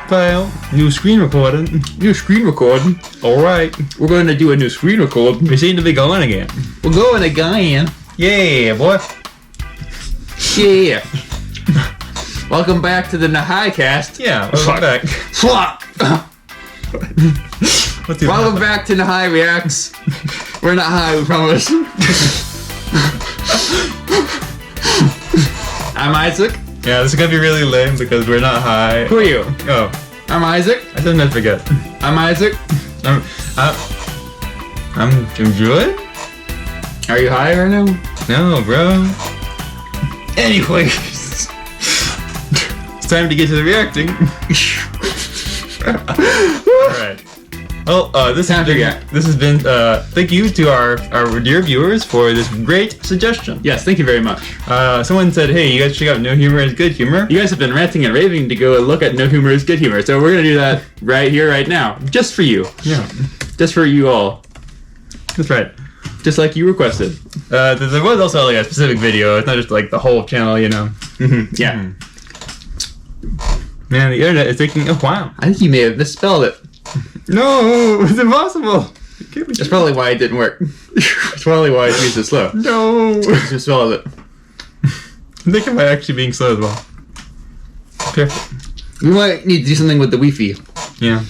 Well, new screen recording. New screen recording. Alright. We're going to do a new screen recording. We seem to be going again. We're going again. Yeah, boy. Yeah. Welcome back to the NHIGH-cast. Yeah, welcome back. Swap. Welcome back to NHIGH-Reacts. We're not high, we promise. I'm Isaac. Yeah, this is gonna be really lame because we're not high. Who are you? Oh. I'm Isaac. I didn't forget. I'm Isaac. I'm Julian? Are you high right now? No, bro. Anyways. It's time to get to the reacting. Alright. Well, this has been thank you to our dear viewers for this great suggestion. Yes, thank you very much. Someone said, hey, you guys check out No Humor is Good Humor. You guys have been ranting and raving to go and look at No Humor is Good Humor, so we're gonna do that right here, right now. Just for you. Yeah. Just for you all. That's right. Just like you requested. There was also like a specific video. It's not just like the whole channel, you know. Yeah. Man, the internet is taking a while. I think you may have misspelled it. No, it's impossible. That's probably why it didn't work. That's probably why it's so slow. No. You misspelled it. I think I might actually being slow as well. Perfect. We might need to do something with the Wi-Fi. Yeah.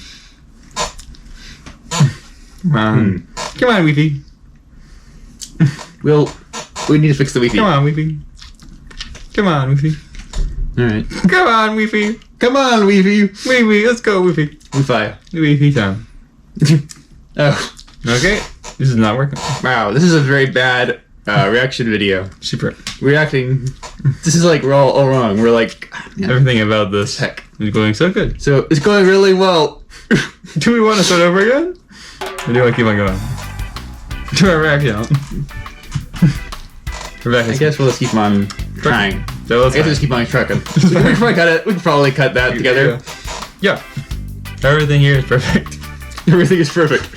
Come on, Wi-Fi. We need to fix the Wi-Fi. Come on, Wi-Fi. Come on, Wi-Fi. Alright. Come on, Wi-Fi. Come on, Wi-Fi. Wi-Fi, let's go, Wi-Fi. Wi-Fi. Wi-Fi time. Oh. Okay. This is not working. Wow, this is a very bad reaction video. Super. Reacting. This is like we're all wrong. We're like everything about this heck is going so good. So it's going really well. Do we want to start over again? Or do you want to keep on going? Do our reaction. I guess we'll just keep on trying. So I guess we'll just keep on trucking. We can probably cut it. We can probably cut that together. Yeah. Everything here is perfect. Everything is perfect.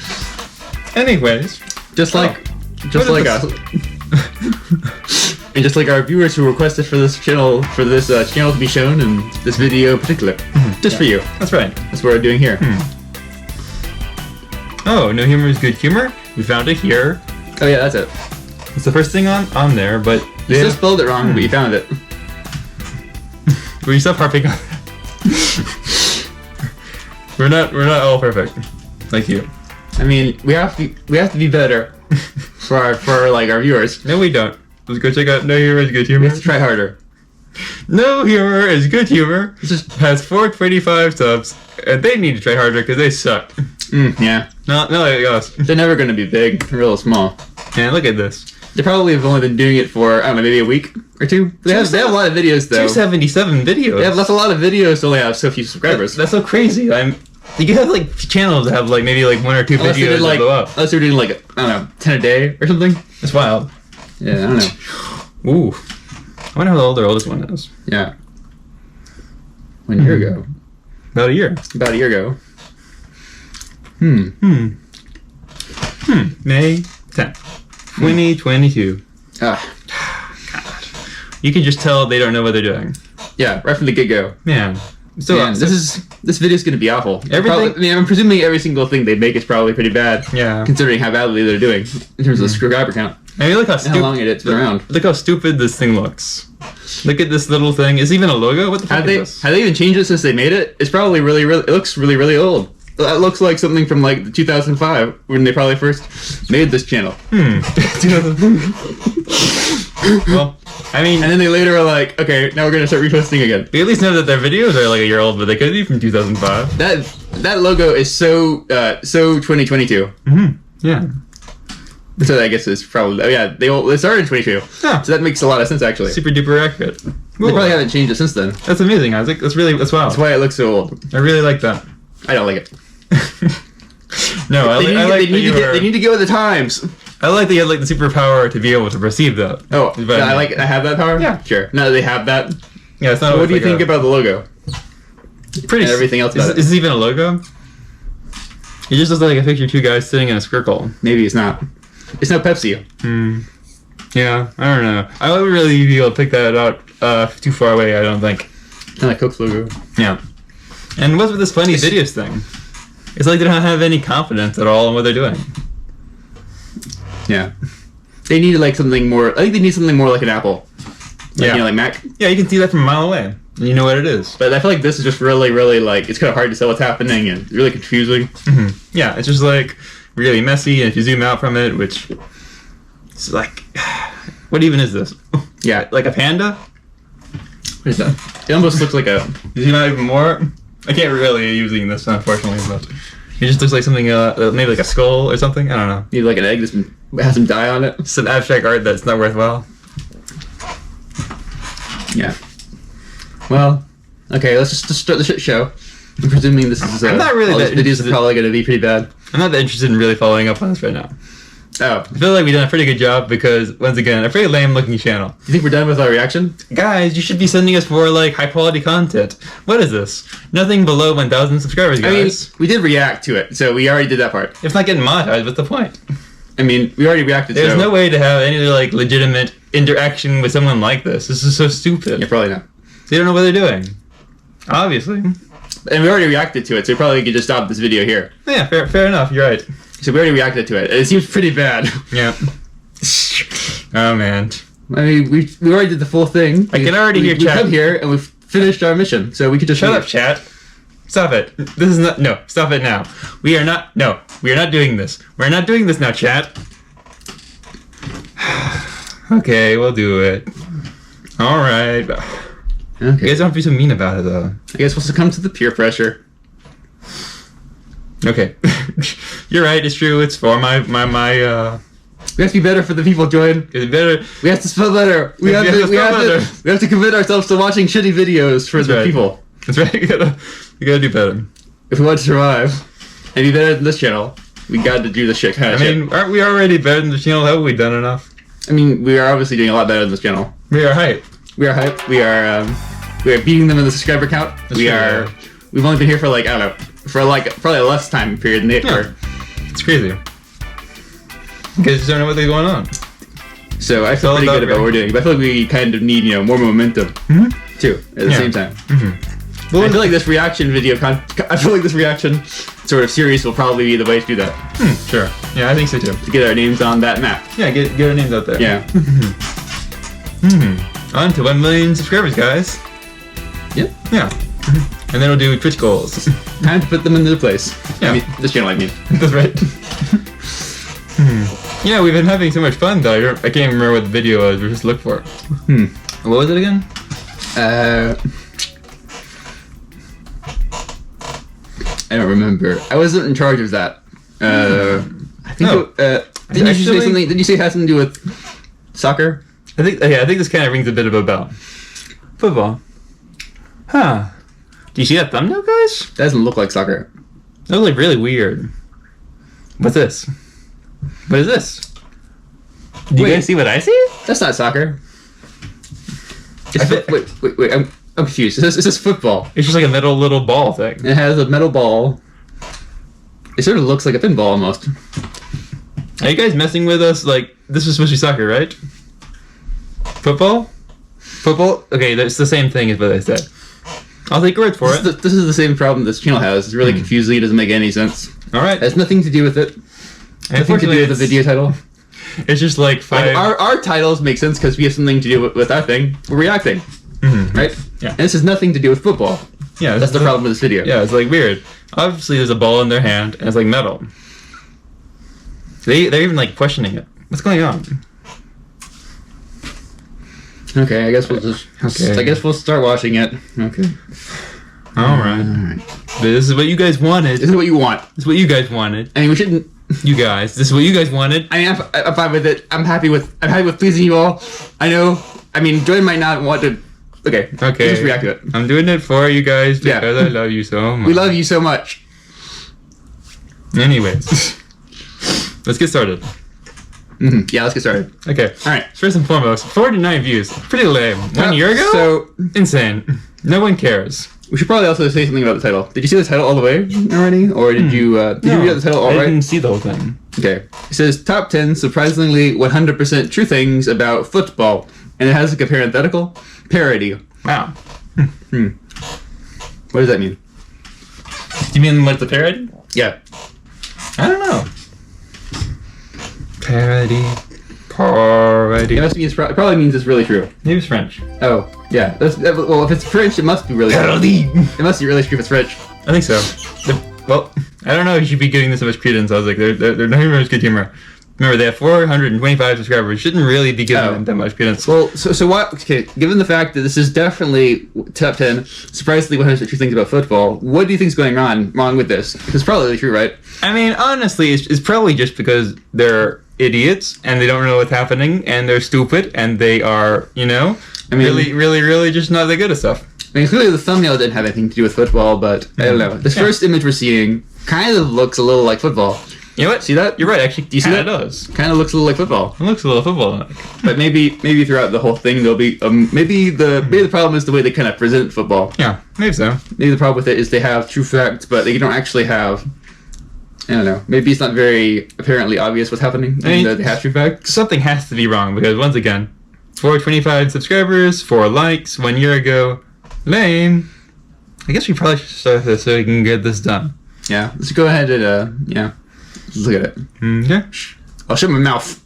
Anyways, just like us, and just like our viewers who requested for this channel to be shown in this video in particular, just for you. That's right. That's what we're doing here. Oh, No Humor is Good Humor. We found it here. Oh yeah, that's it. It's the first thing on there, but you still spelled it wrong, but you found it. Will you stop harping on that? We're not all perfect, like you. I mean, we have to be better for our viewers. No, we don't. Let's go check out No Humor is Good Humor. We have to try harder. No Humor is Good Humor has 425 subs, and they need to try harder because they suck. Yeah. Not like us. They're never going to be big. They're real small. Man, look at this. They probably have only been doing it for, I don't know, maybe a week or two. They have a lot of videos, though. 277 videos. That's a lot of videos to only have so few subscribers. That's so crazy. You can have like channels that have like maybe like 1 or 2 videos that blow up. Unless they're doing like, I don't know, 10 a day or something. That's wild. Yeah, I don't know. Ooh. I wonder how old their oldest one is. Yeah. 1 year ago. About a year. About a year ago. May 10th, 2022. God. You can just tell they don't know what they're doing. Yeah, right from the get-go. Man. So this video's gonna be awful. Everything. I'm presuming every single thing they make is probably pretty bad. Yeah. Considering how badly they're doing in terms of the subscriber count. I mean, look how long it's been around. Look how stupid this thing looks. Look at this little thing. Is it even a logo? What the fuck is this? Have they even changed it since they made it? It's probably really. It looks really old. That looks like something from like 2005 when they probably first made this channel. Well, I mean, and then they later were like, okay, now we're gonna start reposting again. We at least know that their videos are like a year old, but they could be from 2005. That logo is so 2022. Yeah. So I guess it's probably they started in 22. Yeah. So that makes a lot of sense actually. Super duper accurate. They probably haven't changed it since then. That's amazing, Isaac. That's wild. That's why it looks so old. I really like that. I don't like it. No, they need to go with the times. I like that you had like the superpower to be able to perceive that. Oh, I have that power? Yeah. Sure. Now that they have that. Yeah, it's not. So what do you think about the logo? Pretty. And everything else about it. Is this even a logo? It just looks like a picture of 2 guys sitting in a circle. Maybe it's not. It's no Pepsi. Yeah, I don't know. I wouldn't really be able to pick that out too far away, I don't think. Kind of Coke's logo. Yeah. And what's with this funny videos thing? It's like they don't have any confidence at all in what they're doing. Yeah. They need like something more. I think they need something more like an Apple. Like, Yeah. You know, like Mac. Yeah, you can see that from a mile away. And you know what it is. But I feel like this is just really, really like it's kind of hard to tell what's happening and really confusing. Yeah, it's just like really messy. And if you zoom out from it, which it's like, what even is this? Yeah. Like a panda? What is that? It almost looks like a. You zoom out even more? I can't really using this, unfortunately, but it just looks like something, maybe like a skull or something. I don't know. Maybe like an egg that has some dye on it. Some abstract art that's not worthwhile. Yeah. Well, okay, let's just start the shit show. I'm presuming this is. I'm not really all that these videos are probably going to be pretty bad. I'm not that interested in really following up on this right now. Oh. I feel like we've done a pretty good job because, once again, a pretty lame looking channel. You think we're done with our reaction? Guys, you should be sending us more, like, high quality content. What is this? Nothing below 1,000 subscribers, guys. I mean, we did react to it, so we already did that part. If it's not getting monetized, what's the point? I mean, we already reacted to it. There's no way to have any, like, legitimate interaction with someone like this. This is so stupid. Yeah, probably not. They don't know what they're doing. Obviously. And we already reacted to it, so we probably could just stop this video here. Yeah, fair enough. You're right. So we already reacted to it. It seems pretty bad. Yeah. Oh, man. I mean, we already did the full thing. I can already hear we chat. We come here and we've finished our mission, so we could just Shut up, chat. Stop it. This is not. No, stop it now. We are not. No, we are not doing this. We're not doing this now, chat. Okay, we'll do it. All right. Okay. You guys don't have to be so mean about it, though. I guess we'll succumb to the peer pressure. Okay. You're right. It's true. It's for my. We have to be better for the people, Join. It's better. We have to spell better. We have to commit ourselves to watching shitty videos for the people. That's right. You gotta do better. If we want to survive and be better than this channel, we got to do the shit kind of shit. I mean, aren't we already better than the channel? Haven't we done enough? I mean, we are obviously doing a lot better than this channel. We are hype. We are hype. We are beating them in the subscriber count. We've only been here for like, I don't know, for like probably a less time period than they were. It's crazy. You guys just don't know what's going on. So I feel pretty good about what we're doing, but I feel like we kind of need, more momentum too at the same time. Well, I feel like this reaction sort of series will probably be the way to do that. Sure. Yeah, I think so too. To get our names on that map. Yeah, get our names out there. Yeah. On to 1 million subscribers, guys. Yep. Yeah. And then we'll do Twitch goals. Time to put them into place. Yeah. I mean, this channel, I mean. That's right. Yeah, we've been having so much fun, though. I can't even remember what the video was. We just looked for it. What was it again? I don't remember. I wasn't in charge of that. I think. Didn't you say something? Did you say it has something to do with soccer? I think this kind of rings a bit of a bell. Football. Huh. Do you see that thumbnail, guys? That doesn't look like soccer. That looks like really weird. What's this? What is this? Do you guys see what I see? That's not soccer. Wait. I'm confused. Is this football? It's just like a metal little ball thing. It has a metal ball. It sort of looks like a pinball almost. Are you guys messing with us? Like, this is supposed to be soccer, right? Football? Football? Okay, that's the same thing as what I said. I'll take your word for it. This is the same problem this channel has. It's really confusing. It doesn't make any sense. Alright. It has nothing to do with it. Nothing to do with the video title. It's just like five... Our titles make sense because we have something to do with our thing. We're reacting. Right? Yeah. And this has nothing to do with football. Yeah. That's the problem with this video. Yeah, it's like weird. Obviously, there's a ball in their hand, and it's like metal. They're even like questioning it. What's going on? Okay, I guess we'll just... Okay. I guess we'll start watching it. Okay. Alright. This is what you guys wanted. This is what you want. This is what you guys wanted. I mean, we shouldn't... You guys. This is what you guys wanted. I mean, I'm fine with it. I'm happy with pleasing you all. I know... I mean, Joy might not want to... Okay. Okay. We'll just react to it. I'm doing it for you guys because I love you so much. We love you so much. Anyways. Let's get started. Yeah, let's get started. Okay. Alright. First and foremost, 49 views. Pretty lame. 1 year ago? So... Insane. No one cares. We should probably also say something about the title. Did you see the title all the way already? Or did you read the title all right? I didn't see the whole thing. Okay. It says, Top 10 Surprisingly 100% True Things About Football. And it has like a parenthetical. Parody. Wow. What does that mean? You mean what's the parody? Yeah. I don't know. Parody. Parody. It must be. It probably means it's really true. Maybe it's French. Oh, yeah. Well, if it's French, it must be really true. Parody. It must be really true if it's French. I think so. Well, I don't know if you should be giving this so much credence. I was like, they're no humor is good humor. Remember, they have 425 subscribers. Shouldn't really be giving them that much credence. Well, so what? Okay, given the fact that this is definitely top 10, surprisingly 102 things about football, what do you think's going wrong with this? It's probably true, right? I mean, honestly, it's probably just because they're idiots and they don't know what's happening and they're stupid and they are, really just not that good at stuff. I mean, clearly the thumbnail didn't have anything to do with football, but I don't know. This first image we're seeing kind of looks a little like football. You know what? See that? You're right, actually. Do you see that? It does. Kind of looks a little like football. It looks a little football-like. But maybe throughout the whole thing there'll be maybe the problem is the way they kind of present football. Yeah, maybe so. Maybe the problem with it is they have true facts, but they don't actually have. I don't know. Maybe it's not very apparently obvious what's happening. They have true facts. Something has to be wrong because once again, 425 subscribers, 4 likes 1 year ago. Lame. I guess we probably should start this so we can get this done. Yeah, let's go ahead and let's look at it. Okay. I'll shut my mouth.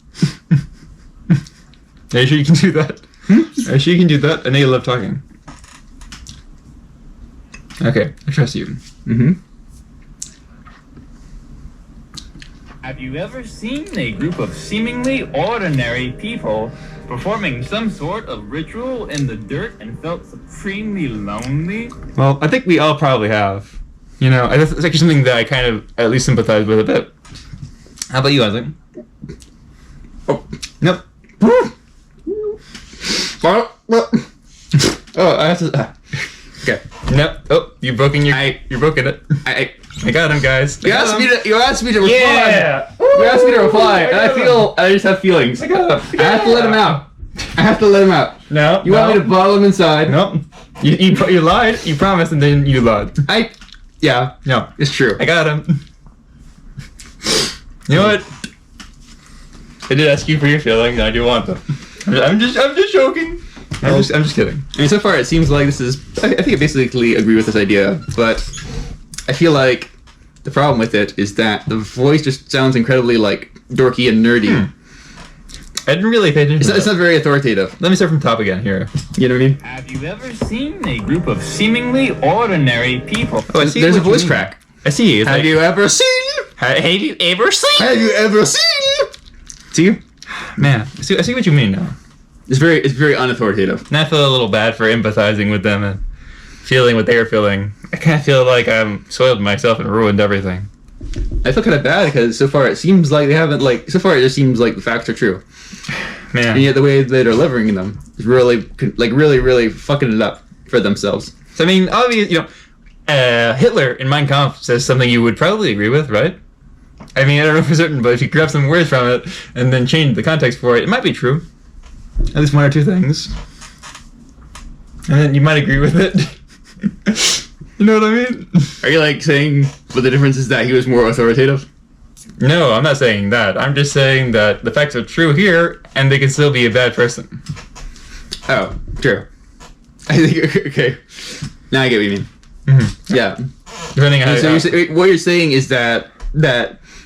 Are you sure you can do that? Are you sure you can do that? I know you love talking. Okay, I trust you. Mm-hmm. Have you ever seen a group of seemingly ordinary people performing some sort of ritual in the dirt and felt supremely lonely? Well, I think we all probably have. You know, it's actually something that I kind of at least sympathize with a bit. How about you, Isaac? Oh. Nope. Oh, I have to. Okay. Nope. Oh, you're broken you're broken it. I got him, guys. You asked me to reply. Yeah. You asked me to reply, and I just have feelings. I got him. I have to let him out. I have to let him out. No. You want me to bottle him inside? Nope. You lied. You promised, and then you lied. Yeah. No. It's true. I got him. You know what? I did ask you for your feelings, and I do want them. I'm just joking. I'm just kidding. I mean, so far it seems like this is. I think I basically agree with this idea, but I feel like the problem with it is that the voice just sounds incredibly like dorky and nerdy. I didn't really pay attention. It's not very authoritative. Let me start from top again here. You know what I mean? Have you ever seen a group of seemingly ordinary people? Oh, I see. There's a voice crack. I see. It's Have like, you ever seen? Have you ever seen? Have you ever seen? See? Man, I see what you mean now. It's very unauthoritative. And I feel a little bad for empathizing with them and feeling what they are feeling. I kind of feel like I'm soiled myself and ruined everything. I feel kind of bad because so far it seems like they haven't so far it just seems like the facts are true. Man. And yet the way they're delivering them is really fucking it up for themselves. So I mean, obviously, Hitler in Mein Kampf says something you would probably agree with, right? I mean, I don't know for certain, but if you grab some words from it and then change the context for it, it might be true. At least 1 or 2 things. And then you might agree with it. You know what I mean? Are you saying the difference is that he was more authoritative? No, I'm not saying that. I'm just saying that the facts are true here, and they can still be a bad person. Oh, true. I think okay. Now I get what you mean. Mm-hmm. Yeah. Depending on how What you're saying is that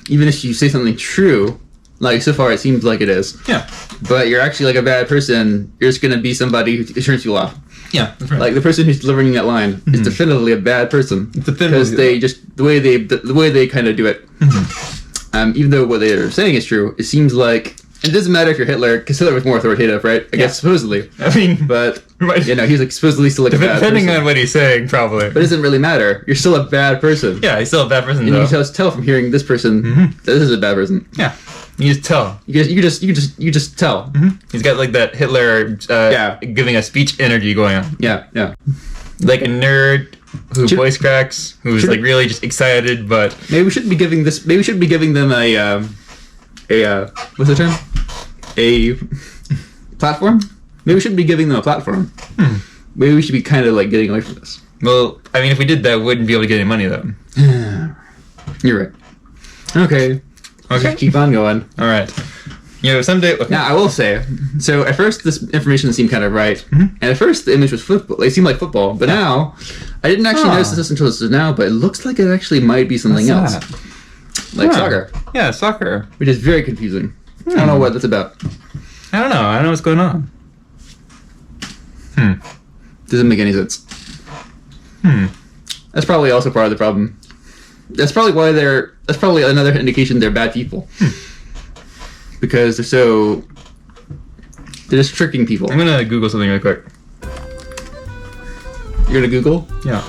even if you say something true, so far it seems like it is. Yeah. But you're actually a bad person. You're just gonna be somebody who turns you off. Yeah, that's right. The person who's delivering that line is definitively a bad person because they just the way they kind of do it. Mm-hmm. Even though what they're saying is true, it seems like it doesn't matter if you're Hitler, because Hitler was more authoritative, right? I guess supposedly. I mean, but right. He's supposedly still a bad person. Depending on what he's saying, probably. But it doesn't really matter. You're still a bad person. Yeah, he's still a bad person. And though. you can tell from hearing this person that this is a bad person. Yeah, you just tell. You just tell. Mm-hmm. He's got that Hitler giving a speech energy going on. Yeah. Like a nerd who voice cracks, who's really just excited, but maybe we shouldn't be giving this. Maybe we should be giving them a what's the term? A platform. Maybe we shouldn't be giving them a platform. Maybe we should be kind of getting away from this. Well, I mean, if we did that, we wouldn't be able to get any money though. You're right. Okay. Keep on going. All right. Someday. Okay. Now, I will say, so at first this information seemed kind of right, Mm-hmm. and at first the image was football. It seemed like football, but now I didn't actually notice this until this now. But it looks like it actually might be something What's else, that? like soccer, Yeah, soccer. which is very confusing. I don't know what that's about. I don't know. I don't know what's going on. Doesn't make any sense. That's probably also part of the problem. That's probably why they're. That's probably another indication they're bad people. Because they're just tricking people. I'm gonna Google something real quick. You're gonna Google? Yeah.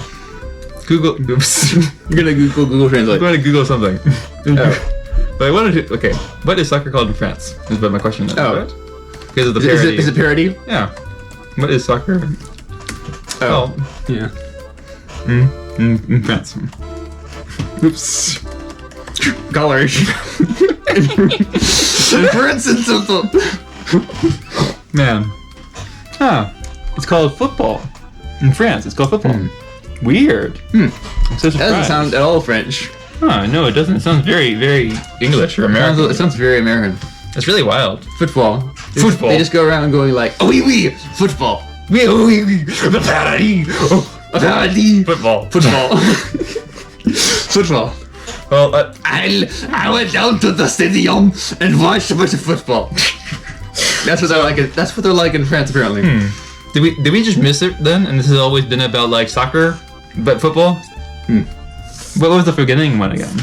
Google. Oops. You're gonna Google I'm Translate. going to Google something. Oh. But I wanted to. Okay. What is soccer called in France? Is what my question is. Oh. Right? Because of the Is parody. it parody? Yeah. What is soccer? Oh. Yeah. In France. Oops. College. For instance, Man. Huh. It's called football. In France, it's called football. Weird. I'm so surprised. that doesn't sound at all French. Huh, no, it doesn't. It sounds very, very English or American. It sounds very American. It's really wild. Football. Football. They just go around going like, oh, oui, football. Oui, oui, oui. The parody. Parody. Football. Football. Football. Well, I went down to the stadium and watched a bunch of football. That's what they're like. That's what they're like in France, apparently. did we just miss it then? And this has always been about like soccer, but football. What was the beginning one again?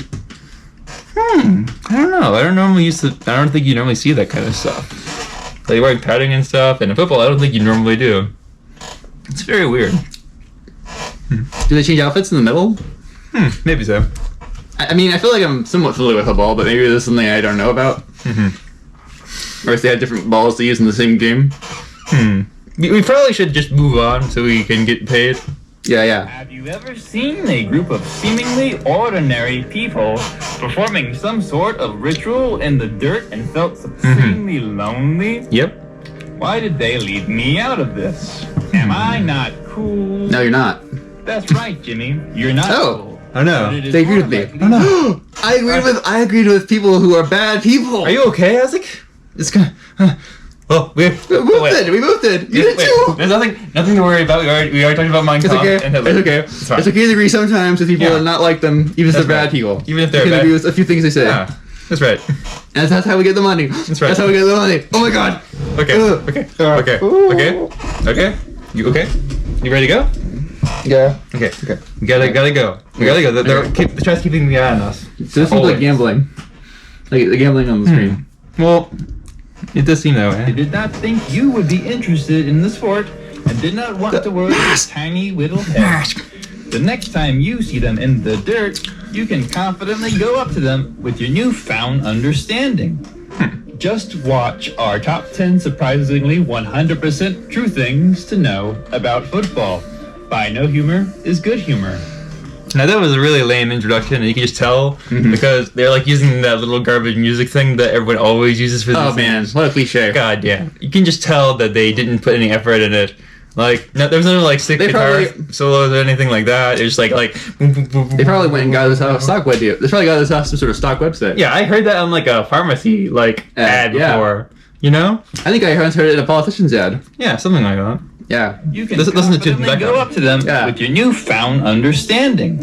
I don't know. I don't think you normally see that kind of stuff. Like wearing padding and stuff, and in football, I don't think you normally do. It's very weird. Do they change outfits in the middle? Maybe so. I mean, I feel like I'm somewhat familiar with football, but maybe there's something I don't know about. Or if they have different balls to use in the same game. We probably should just move on so we can get paid. Yeah. Have you ever seen a group of seemingly ordinary people performing some sort of ritual in the dirt and felt supremely lonely? Yep. Why did they leave me out of this? Am I not cool? No, you're not. That's right, Jimmy. You're not Oh. cool. Oh no. But it is They agreed more with me. likely- Oh no. I agreed with people who are bad people. Are you okay, Isaac? It's kind of. Well, we We moved it. You did too. There's nothing to worry about. We already talked about Mein It's Kampf okay. and Hitler. It's okay. It's fine. It's okay to agree sometimes with people Yeah. and not like them, even if That's they're bad right. people. Even if they're you can bad. agree with a few things they say. Yeah, that's right. And that's how we get the money. That's right. That's how we get the money. Oh my god. Okay. Ugh. Okay. You okay? You ready to go? Yeah. Okay. We gotta go. We gotta go. The trust keeping the eye on us. So this is like Always. gambling. Like the gambling on the screen. Well, it does seem that They way. did not think you would be interested in the sport and did not want to worry your tiny little head. The next time you see them in the dirt, you can confidently go up to them with your newfound understanding. Just watch our top 10 surprisingly 100% true things to know about football by No Humor is Good Humor. Now that was a really lame introduction, and you can just tell because they're like using that little garbage music thing that everyone always uses for. Oh these man, things. what a cliche. God damn! You can just tell that they didn't put any effort in it. Like, no, there was no like sick They guitar probably- solos or anything like that. It was just like boom, boom, boom, boom, They probably went and got this off boom, a stock website. They probably got this off some sort of stock website. Yeah, I heard that on like a pharmacy ad yeah. before. You know? I think I once heard it in a politician's ad. Yeah, something like that. Yeah. You can Listen to confidently Background. go up to them Yeah. with your newfound understanding.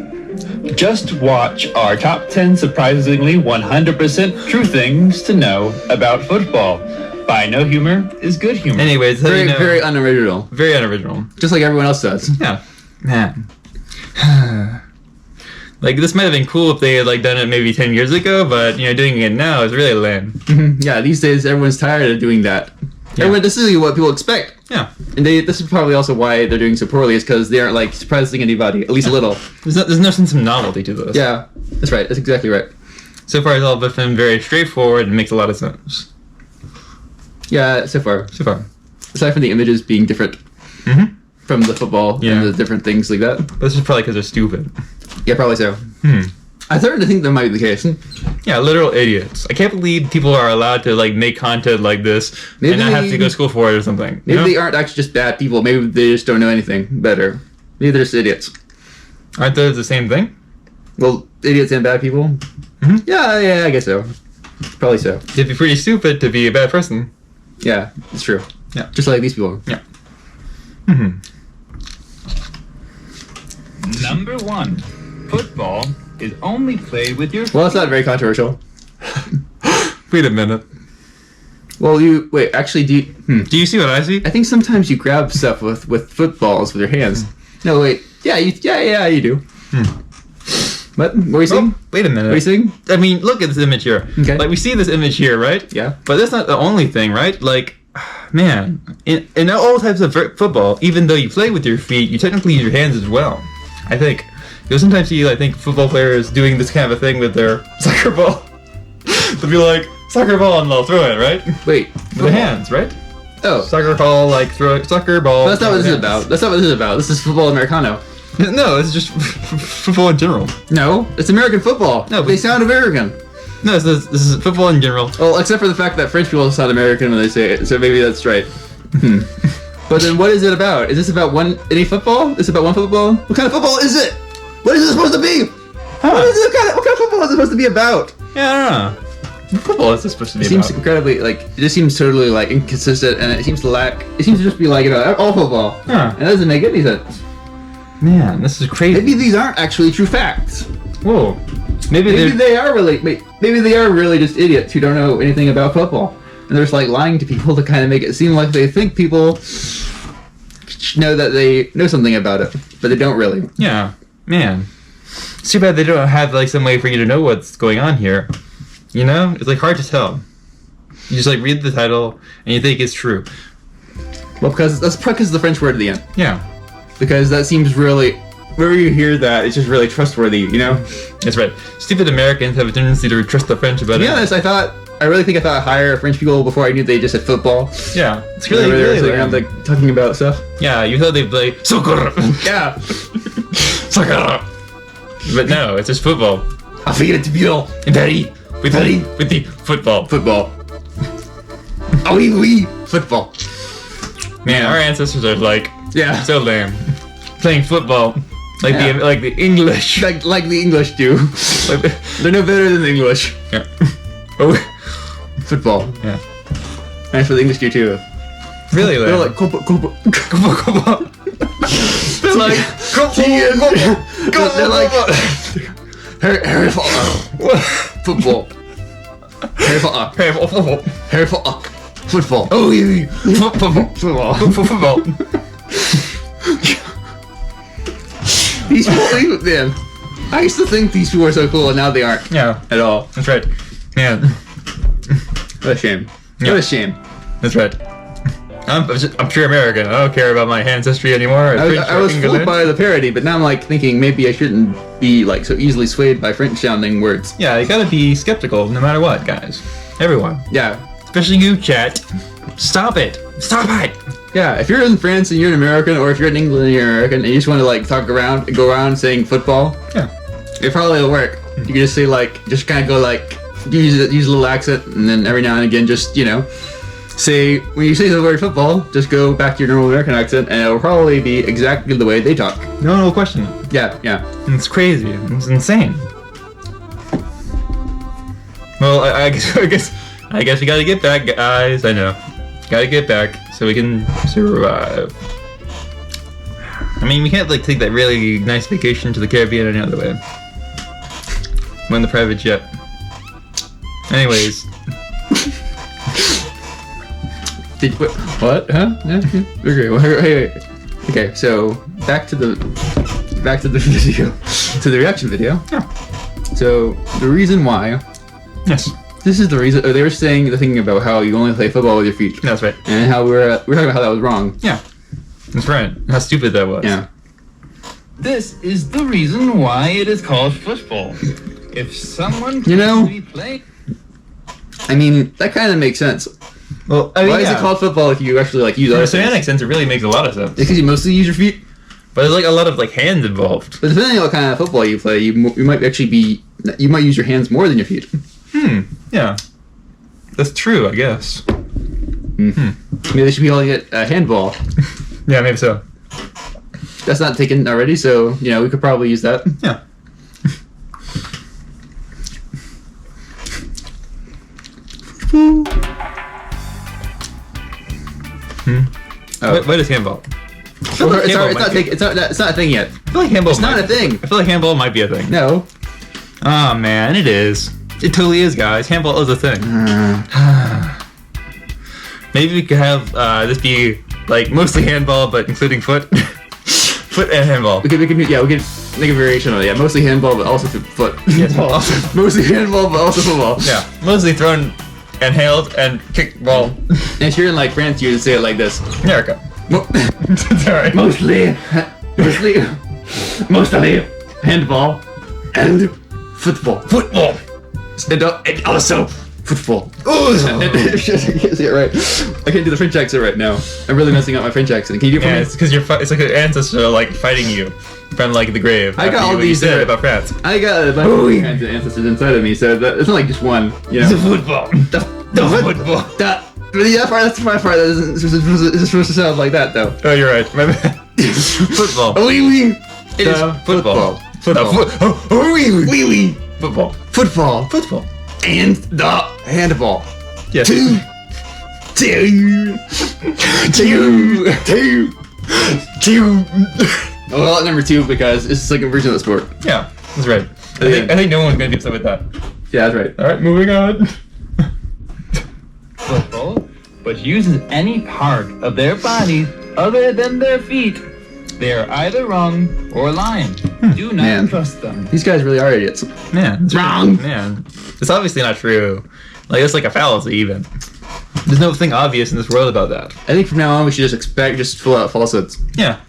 Just watch our top 10 surprisingly 100% true things to know about football by No Humor is Good Humor. Anyways, so Very, you know, very unoriginal. very unoriginal. Just like everyone else does. Yeah, man. Like this might have been cool if they had like done it maybe 10 years ago, but you know, doing it now is really lame. Yeah, these days everyone's tired of doing that. Yeah. Everyone, this is what people expect. Yeah, And this is probably also why they're doing so poorly, is because they aren't like surprising anybody, at least a little. there's no sense of novelty to this. Yeah, that's right. That's exactly right. So far, it's all been very straightforward and makes a lot of sense. Yeah, so far. So far. Aside from the images being different from the football Yeah. and the different things like that. But this is probably because they're stupid. Yeah, probably so. I started to think that might be the case. Yeah, literal idiots. I can't believe people are allowed to like make content like this Maybe and not have they- to go to school for it or something. Maybe they aren't actually just bad people. Maybe they just don't know anything better. Maybe they're just idiots. Aren't those the same thing? Well, idiots and bad people? Yeah, I guess so. Probably so. You'd be pretty stupid to be a bad person. Yeah, it's true. Yeah. Just like these people. Yeah. Mm-hmm. Number 1. Football is only played with your Well, it's not very controversial. Wait a minute. Well, actually, Do you see what I see? I think sometimes you grab stuff with footballs with your hands. No, wait. Yeah, you do. What were you saying? Oh, wait a minute. What are you saying? I mean, look at this image here. Okay. Like, we see this image here, right? Yeah. But that's not the only thing, right? Like, man, in all types of football, even though you play with your feet, you technically use your hands as well. I think. You'll sometimes see, I think, football players doing this kind of a thing with their soccer ball. They'll be like, soccer ball, and they'll throw it, right? Wait. With the hands, right? Oh. Soccer ball, like, throw it, soccer ball. That's not what this is hands. about. That's not what this is about. This is football Americano. No, it's just football in general. No, it's American football. No, they sound American. No, this is football in general. Well, except for the fact that French people sound American when they say it, so maybe that's right. But then what is it about? Is this about any football? Is it about one football? What kind of football is it? What is it supposed to be? Huh. What kind of football is it supposed to be about? Yeah, I don't know. What football is this supposed to be It seems about? incredibly, it just seems totally, inconsistent, and it seems to just be, all football. Huh. And that doesn't make any sense. Man, this is crazy. Maybe these aren't actually true facts. Whoa. Maybe They are really just idiots who don't know anything about football. And they're just lying to people to kind of make it seem like they think people know that they know something about it, but they don't really. Yeah. Man. It's too bad they don't have some way for you to know what's going on here. You know? It's hard to tell. You just read the title and you think it's true. Well, because that's because of the French word at the end. Yeah. Because that seems really, whenever you hear that, it's just really trustworthy, you know? That's right. Stupid Americans have a tendency to trust the French about To be it. honest, I thought higher French people before I knew they just said football. Yeah. It's really, Whenever they were really sitting lame. around talking about stuff. Yeah, you thought they'd play soccer. Yeah. Soccer. But no, it's just football. I feel it to be all. Betty. With the football. Football. Oh, oui, football. Man, our ancestors are Yeah. so lame. Playing football. Yeah. The English. Like the English do. They're no better than the English. Yeah. Oh. Football. Yeah. And for the English do too. Really lame. They're like, They're like, Harry Potter. Football. Harry Potter. Harry Potter. Football. Oh, yeah. Football. These people, man. I used to think these people were so cool, and now they aren't Yeah, at all. that's right. Man, What a shame. Yeah. What a shame. that's right. I'm pure American. I don't care about my ancestry anymore. I was fooled by the parody, but now I'm thinking maybe I shouldn't be so easily swayed by French sounding words. Yeah, you gotta be skeptical no matter what, guys. Everyone. Yeah. Especially you, chat. Stop it. Stop it. Yeah, if you're in France and you're an American, or if you're in England and you're American, and you just want to go around saying football, Yeah. it probably will work. You can just say just kind of go use a little accent, and then every now and again just say when you say the word football, just go back to your normal American accent, and it'll probably be exactly the way they talk. No one will question it. Yeah. It's crazy. It's insane. Well, I guess we gotta get back, guys. I know. Gotta get back so we can survive. I mean, we can't take that really nice vacation to the Caribbean any other way. We're in the private jet. Anyways. What? Huh? Yeah. Okay. Wait. Okay. So back to the video, to the reaction video. Yeah. So the reason why. Yes. This is the reason. They were saying the thing about how you only play football with your feet. That's right. And how we're talking about how that was wrong. Yeah. That's right. How stupid that was. Yeah. This is the reason why it is called football. If someone You know- claims to be playing I mean, that kind of makes sense. Well, I mean, Why is it called football if you actually use From other a semantic sense, it really makes a lot of sense. Because you mostly use your feet. But there's a lot of hands involved. But depending on what kind of football you play, you might you might use your hands more than your feet. Yeah. That's true, I guess. Maybe they should be calling it handball. Yeah, maybe so. That's not taken already, so we could probably use that. Yeah. Oh. What is handball? It's not a thing yet. I feel like handball. It's not a thing. I feel like handball might be a thing. No. Oh man, it is. It totally is, guys. Handball is a thing. Maybe we could have this be like mostly handball, but including foot, foot and handball. We could make a variation on it. Yeah, mostly handball, but also foot. Yes, Mostly handball, but also football. yeah, mostly thrown and hailed and kicked ball. And if you're in like France, you would say it like this. America. Sorry. Mostly handball and football. Football. And also football. Oh, I can't say it right. I can't do the French accent right now. I'm really messing up my French accent. Can you do it for yeah, me? it's because it's like an ancestor like fighting you from like the grave. I got after all you these said about France. I got a bunch of kinds of ancestors inside of me, so it's not like just one. You know? Football. The football. That's my part. That isn't supposed to sound like that though. Oh, you're right. My bad. Football. It is football. Football. Oui. Football. Football. Football. And the handball. Yes. Two. Well, number 2 because it's like a version of the sport. Yeah, that's right. I think no one's gonna be upset with that. Yeah, that's right. All right, moving on. Football, but uses any part of their bodies other than their feet. They are either wrong or lying. Do not Man. trust them. These guys really are idiots. Man, it's Wrong. Man, it's obviously not true. Like it's like a fallacy even. There's nothing obvious in this world about that. I think from now on we should just fill out falsehoods. Yeah.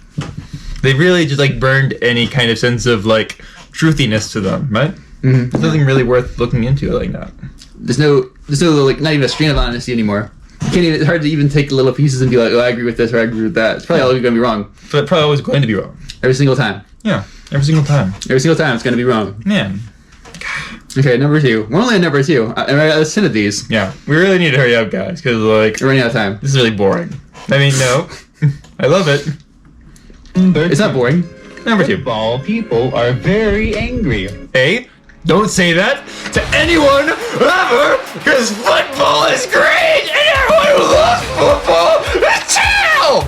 They really just like burned any kind of sense of like truthiness to them, right? Mm-hmm. There's nothing really worth looking into like that. There's no like not even a strain of honesty anymore. You can't even, it's hard to even take little pieces and be like, oh, I agree with this or I agree with that. It's probably all going to be wrong. But it's probably always going to be wrong. Every single time. Yeah, every single time. Every single time it's going to be wrong. Man. Okay, number 2. We're only at number 2. Let's 10 of these. Yeah, we really need to hurry up, guys, because like We're running out of time. this is really boring. I mean, no, I love it. It's not boring. Number 2. Football people are very angry. Hey, don't say that to anyone ever, because football is great, and everyone who loves football is chill.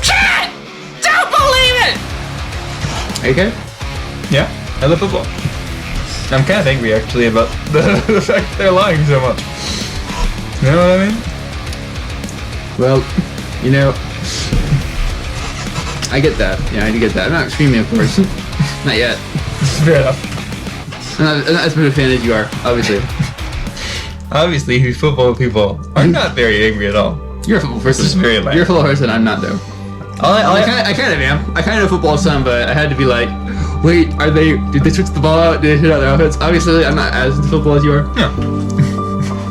Chat, don't believe it. Okay? Yeah, I love football. I'm kind of angry actually about the fact they're lying so much. You know what I mean? Well, you know, I get that. Yeah, I do get that. I'm not screaming, of course. Not yet. Fair enough. I'm not as much a fan as you are, obviously. Obviously, football people are not very angry at all. You're a football person. This is very lame. You're a football person. I'm not, though. I kind of am. I kind of football some, but I had to be like, wait, did they switch the ball out? Did they hit out their outfits? Obviously, I'm not as into football as you are. Yeah.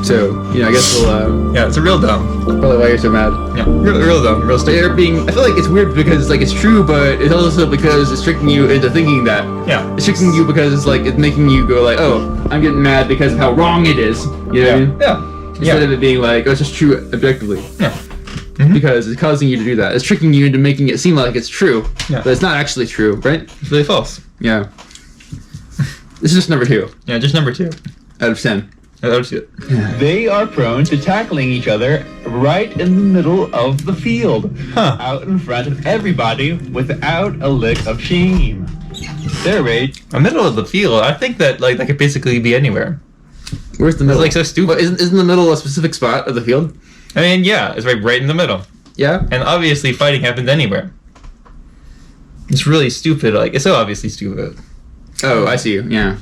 So, you know, I guess we'll, Yeah, it's a real dumb. probably why you're so mad. Yeah, real dumb, real But stupid. I feel like it's weird because, like, it's true, but it's also because it's tricking you into thinking that. Yeah. It's tricking you because it's like, it's making you go like, oh, I'm getting mad because of how wrong it is. You know what I mean? Yeah. Instead of it being like, oh, it's just true objectively. Yeah. Because it's causing you to do that. It's tricking you into making it seem like it's true. Yeah. But it's not actually true, right? It's really false. Yeah. This is just number 2 Yeah, just number 2. out of 10. That was it. They are prone to tackling each other right in the middle of the field, Huh. out in front of everybody without a lick of shame. Their rage The middle of the field. I think that like that could basically be anywhere. Where's the middle? like, so stupid. But isn't the middle a specific spot of the field? I mean, yeah, it's right in the middle. Yeah? And obviously, fighting happens anywhere. It's really stupid. Like it's so obviously stupid. Oh, I see you. Yeah.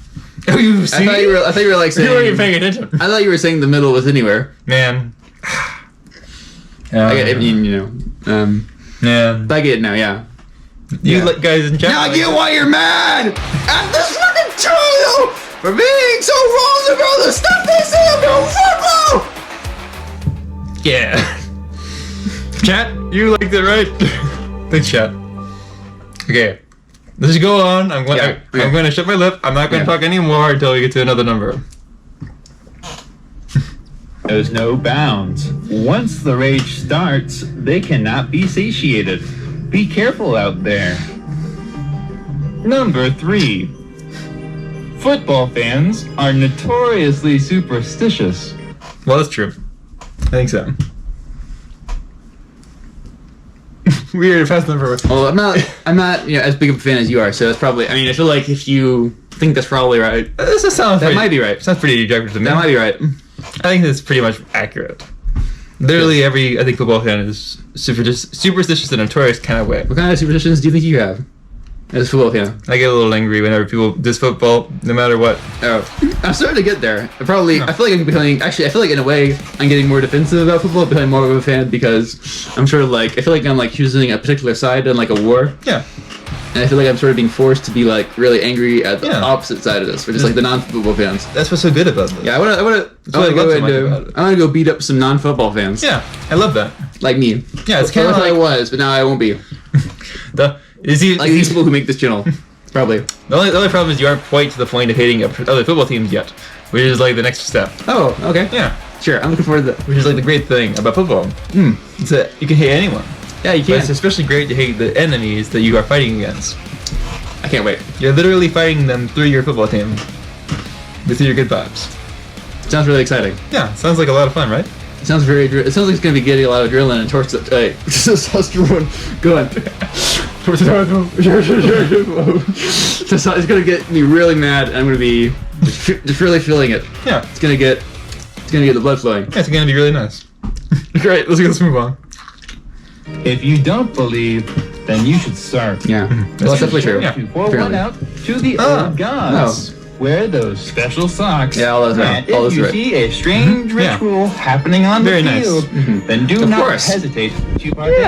Oh, you see? I thought you were like saying. You weren't even paying attention. I thought you were saying the middle was anywhere. Man. I get, you know. Man. I get it now. Yeah. You Yeah. like guys in chat. Now I like, get why you're mad at this fucking trio for being so wrong about the stuff they say about football. Yeah. Chat, you liked it, right? Thanks, chat. Okay. Let's go on. I'm going to shut my lip. I'm not going to talk anymore until we get to another number. knows no bounds. Once the rage starts, they cannot be satiated. Be careful out there. Number 3. Football fans are notoriously superstitious. Well, that's true. I think so. Weird. Fast number. Well, I'm not as big of a fan as you are, so it's probably. I mean, I feel like if you think that's probably right, That might be right. Sounds pretty objective to me. That might be right. I think that's pretty much accurate. Literally every, I think, football fan is superstitious in a notorious kind of way. What kind of superstitions do you think you have as a football fan? I get a little angry whenever people diss football, no matter what. Oh, I'm starting to get there. I feel like I'm becoming. Actually, I feel like in a way I'm getting more defensive about football, becoming more of a fan because I'm sort of like I feel like I'm like choosing a particular side in like a war. Yeah. And I feel like I'm sort of being forced to be like really angry at the opposite side of this, which is like the non-football fans. That's what's so good about this. Yeah, I want to go beat up some non-football fans. Yeah, I love that. Like me. Yeah, it's kind of like I was, but now I won't be. These people who make this channel, probably. The only problem is you aren't quite to the point of hating other football teams yet, which is like the next step. Oh, okay. Yeah, sure. I'm looking forward to that. which is like the great thing about football. It's that you can hate anyone. Yeah, you But can. it's especially great to hate the enemies that you are fighting against. I can't wait. You're literally fighting them through your football team with your good vibes. Sounds really exciting. Yeah, sounds like a lot of fun, right? It sounds very. It sounds like it's going to be getting a lot of adrenaline and testosterone going. It's going to get me really mad. And I'm going to be just really feeling it. Yeah. It's going to get the blood flowing. Yeah, it's gonna be really nice. Great, let's move on. If you don't believe, then you should start. Yeah, well, that's definitely true. Yeah. To pour one Apparently. out to the old gods. Wear those special socks. Yeah, all that's right. And All if that's you right. see a strange Yeah. ritual happening on Very the nice. field, then do Of not course. hesitate to partake.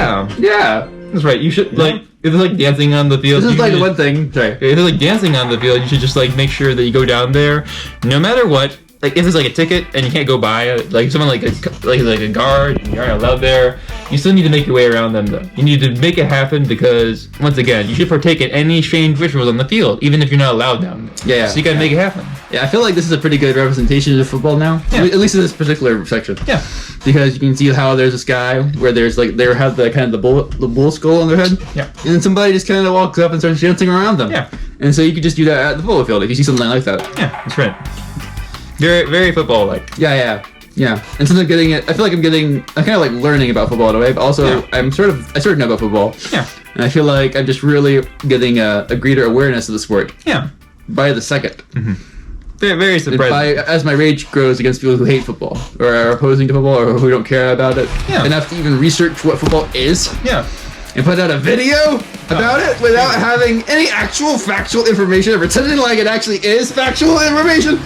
Yeah. That's right. You should like if it's like dancing on the field. This is you like the should- one thing. Sorry. If it's like dancing on the field, you should just like make sure that you go down there, no matter what. Like if it's like a ticket and you can't go by it, like someone like a guard, and you aren't allowed there. You still need to make your way around them though. You need to make it happen because once again, you should partake in any strange rituals on the field, even if you're not allowed down there. Yeah. So you gotta make it happen. Yeah, I feel like this is a pretty good representation of football now. Yeah. At least in this particular section. Yeah. Because you can see how there's this guy where there's like they have the kind of the bull skull on their head. Yeah. And then somebody just kind of walks up and starts dancing around them. Yeah. And so you could just do that at the football field if you see something like that. Yeah, that's right. Very, very football-like. Yeah. And since I'm getting it, I feel like I'm kind of like learning about football in a way, but also Yeah. I sort of know about football. Yeah. And I feel like I'm just really getting a greater awareness of the sport Yeah. by the second. Very, very And surprising. as my rage grows against people who hate football or are opposing to football or who don't care about it, Yeah. enough to even research what football is Yeah. and put out a video about it without having any actual factual information or pretending like it actually is factual information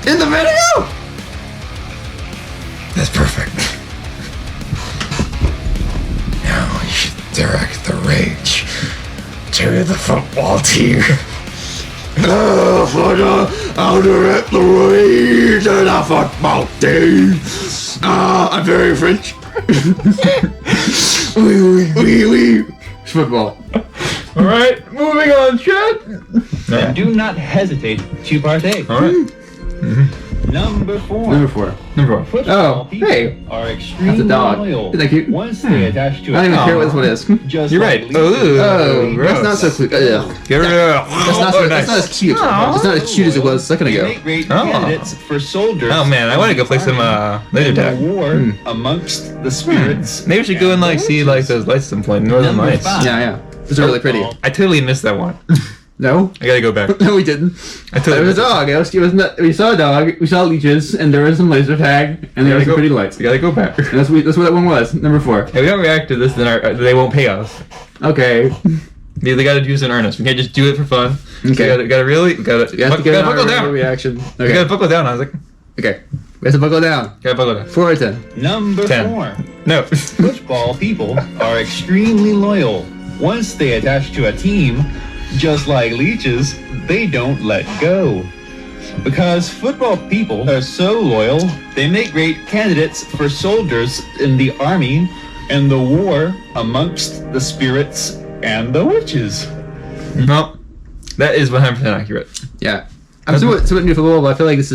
in the video. That's perfect. Now we should direct the rage to the football team. I'll direct the rage to the football team. I'm very French. Oui. Football. All right, moving on, Chad. And do not hesitate to partake. All right. Number 4. Number 4. Football Oh, people hey. are extremely That's a dog. loyal. Isn't that cute? Once they attach to I a don't even care what this team, one is. just You're like right. leeches. Oh, that's not so cute. Get rid of That's not as cute. It's not as cute as it was a second They ago. make great Oh. candidates for soldiers. Oh man, I want to go play some laser in the tag. war amongst the spirits. Maybe we should go and like see like those lights at some point, Northern Number Lights. 5. Yeah. These are really pretty. I totally missed that one. No? I gotta go back. No, we didn't. I There totally was a missed dog. We saw a dog. We saw leeches, and there was some laser tag, and there was some pretty lights. You gotta go back. And that's what that one was. Number 4. If we don't react to this, then they won't pay us. Okay. They gotta do this in earnest. We can't just do it for fun. Okay. So gotta really You have to get gotta buckle down. reaction. We Okay. gotta buckle down. I was like, Okay. We have to buckle down. gotta buckle down. 4 or 10. Number 10. 4. No. Football people are extremely loyal. Once they attach to a team, just like leeches, they don't let go. Because football people are so loyal, they make great candidates for soldiers in the army and the war amongst the spirits and the witches. No. That is 100% accurate. Yeah. I'm somewhat new to football, but I feel like this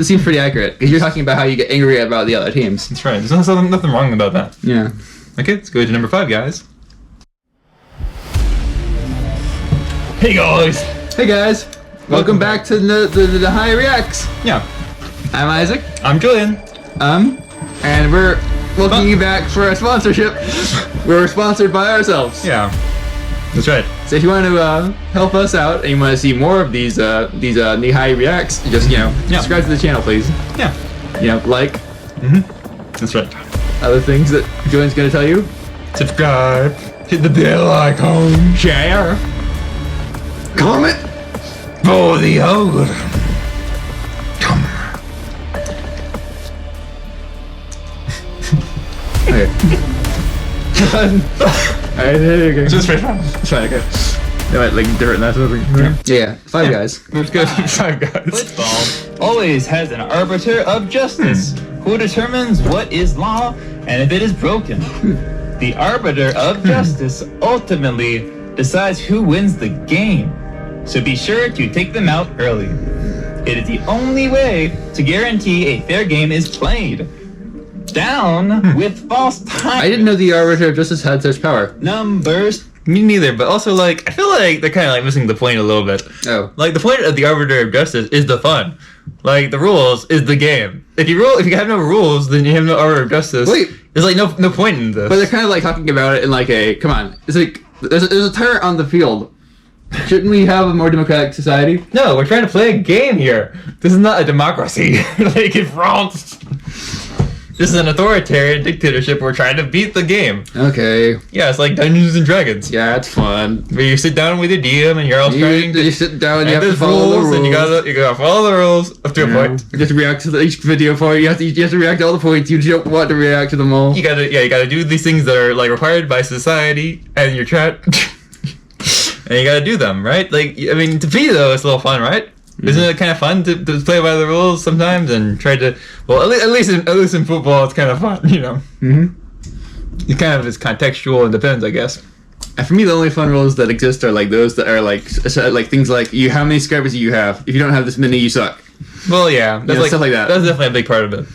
seems pretty accurate. Because you're talking about how you get angry about the other teams. That's right. There's nothing wrong about that. Yeah. Okay, let's go to number 5, guys. Hey guys. Hey guys. Welcome back to the NHIGH-Reacts. Yeah. I'm Isaac. I'm Julian. And we're welcoming you back for a sponsorship. We're sponsored by ourselves. Yeah, that's right. So if you want to help us out and you want to see more of these NHIGH-Reacts, just subscribe to the channel, please. Yeah. Like. That's right. Other things that Julian's gonna tell you. Subscribe. Hit the bell icon. Share. Comment. For the old. Okay. Alright, there you go. Just for fun. Try okay. No, like different. That's what yeah. Five Guys. Let's go. Five Guys. Football always has an arbiter of justice who determines what is law and if it is broken. The arbiter of justice ultimately decides who wins the game. So be sure to take them out early. It is the only way to guarantee a fair game is played. Down with false time. I didn't know the arbiter of justice had such power. Numbers. Me neither, but also, like, I feel like they're kind of, like, missing the point a little bit. Oh. Like, the point of the arbiter of justice is the fun. Like, the rules is the game. If you have no rules, then you have no arbiter of justice. Wait. There's, like, no point in this. But they're kind of, like, talking about it in, like, a... Come on. It's like... There's a tyrant on the field. Shouldn't we have a more democratic society? No, we're trying to play a game here. This is not a democracy. Like, in France. This is an authoritarian dictatorship. We're trying to beat the game. Okay. Yeah, it's like Dungeons and Dragons. Yeah, it's fun. Where you sit down with your DM and you're all trying to... You sit down and you have there's to follow the rules. And you gotta follow the rules up to a point. You have to react to each video for it. You have to react to all the points. You don't want to react to them all. You gotta do these things that are, like, required by society and your chat. And you gotta do them, right? Like, I mean, to be, though, it's a little fun, right? Isn't it kind of fun to play by the rules sometimes and try to... Well, at least in football, it's kind of fun, you know? It kind of is contextual and depends, I guess. And for me, the only fun rules that exist are, like, those that are, like things like, how many subscribers do you have? If you don't have this many, you suck. Well, yeah. That's like, stuff like that. That's definitely a big part of it.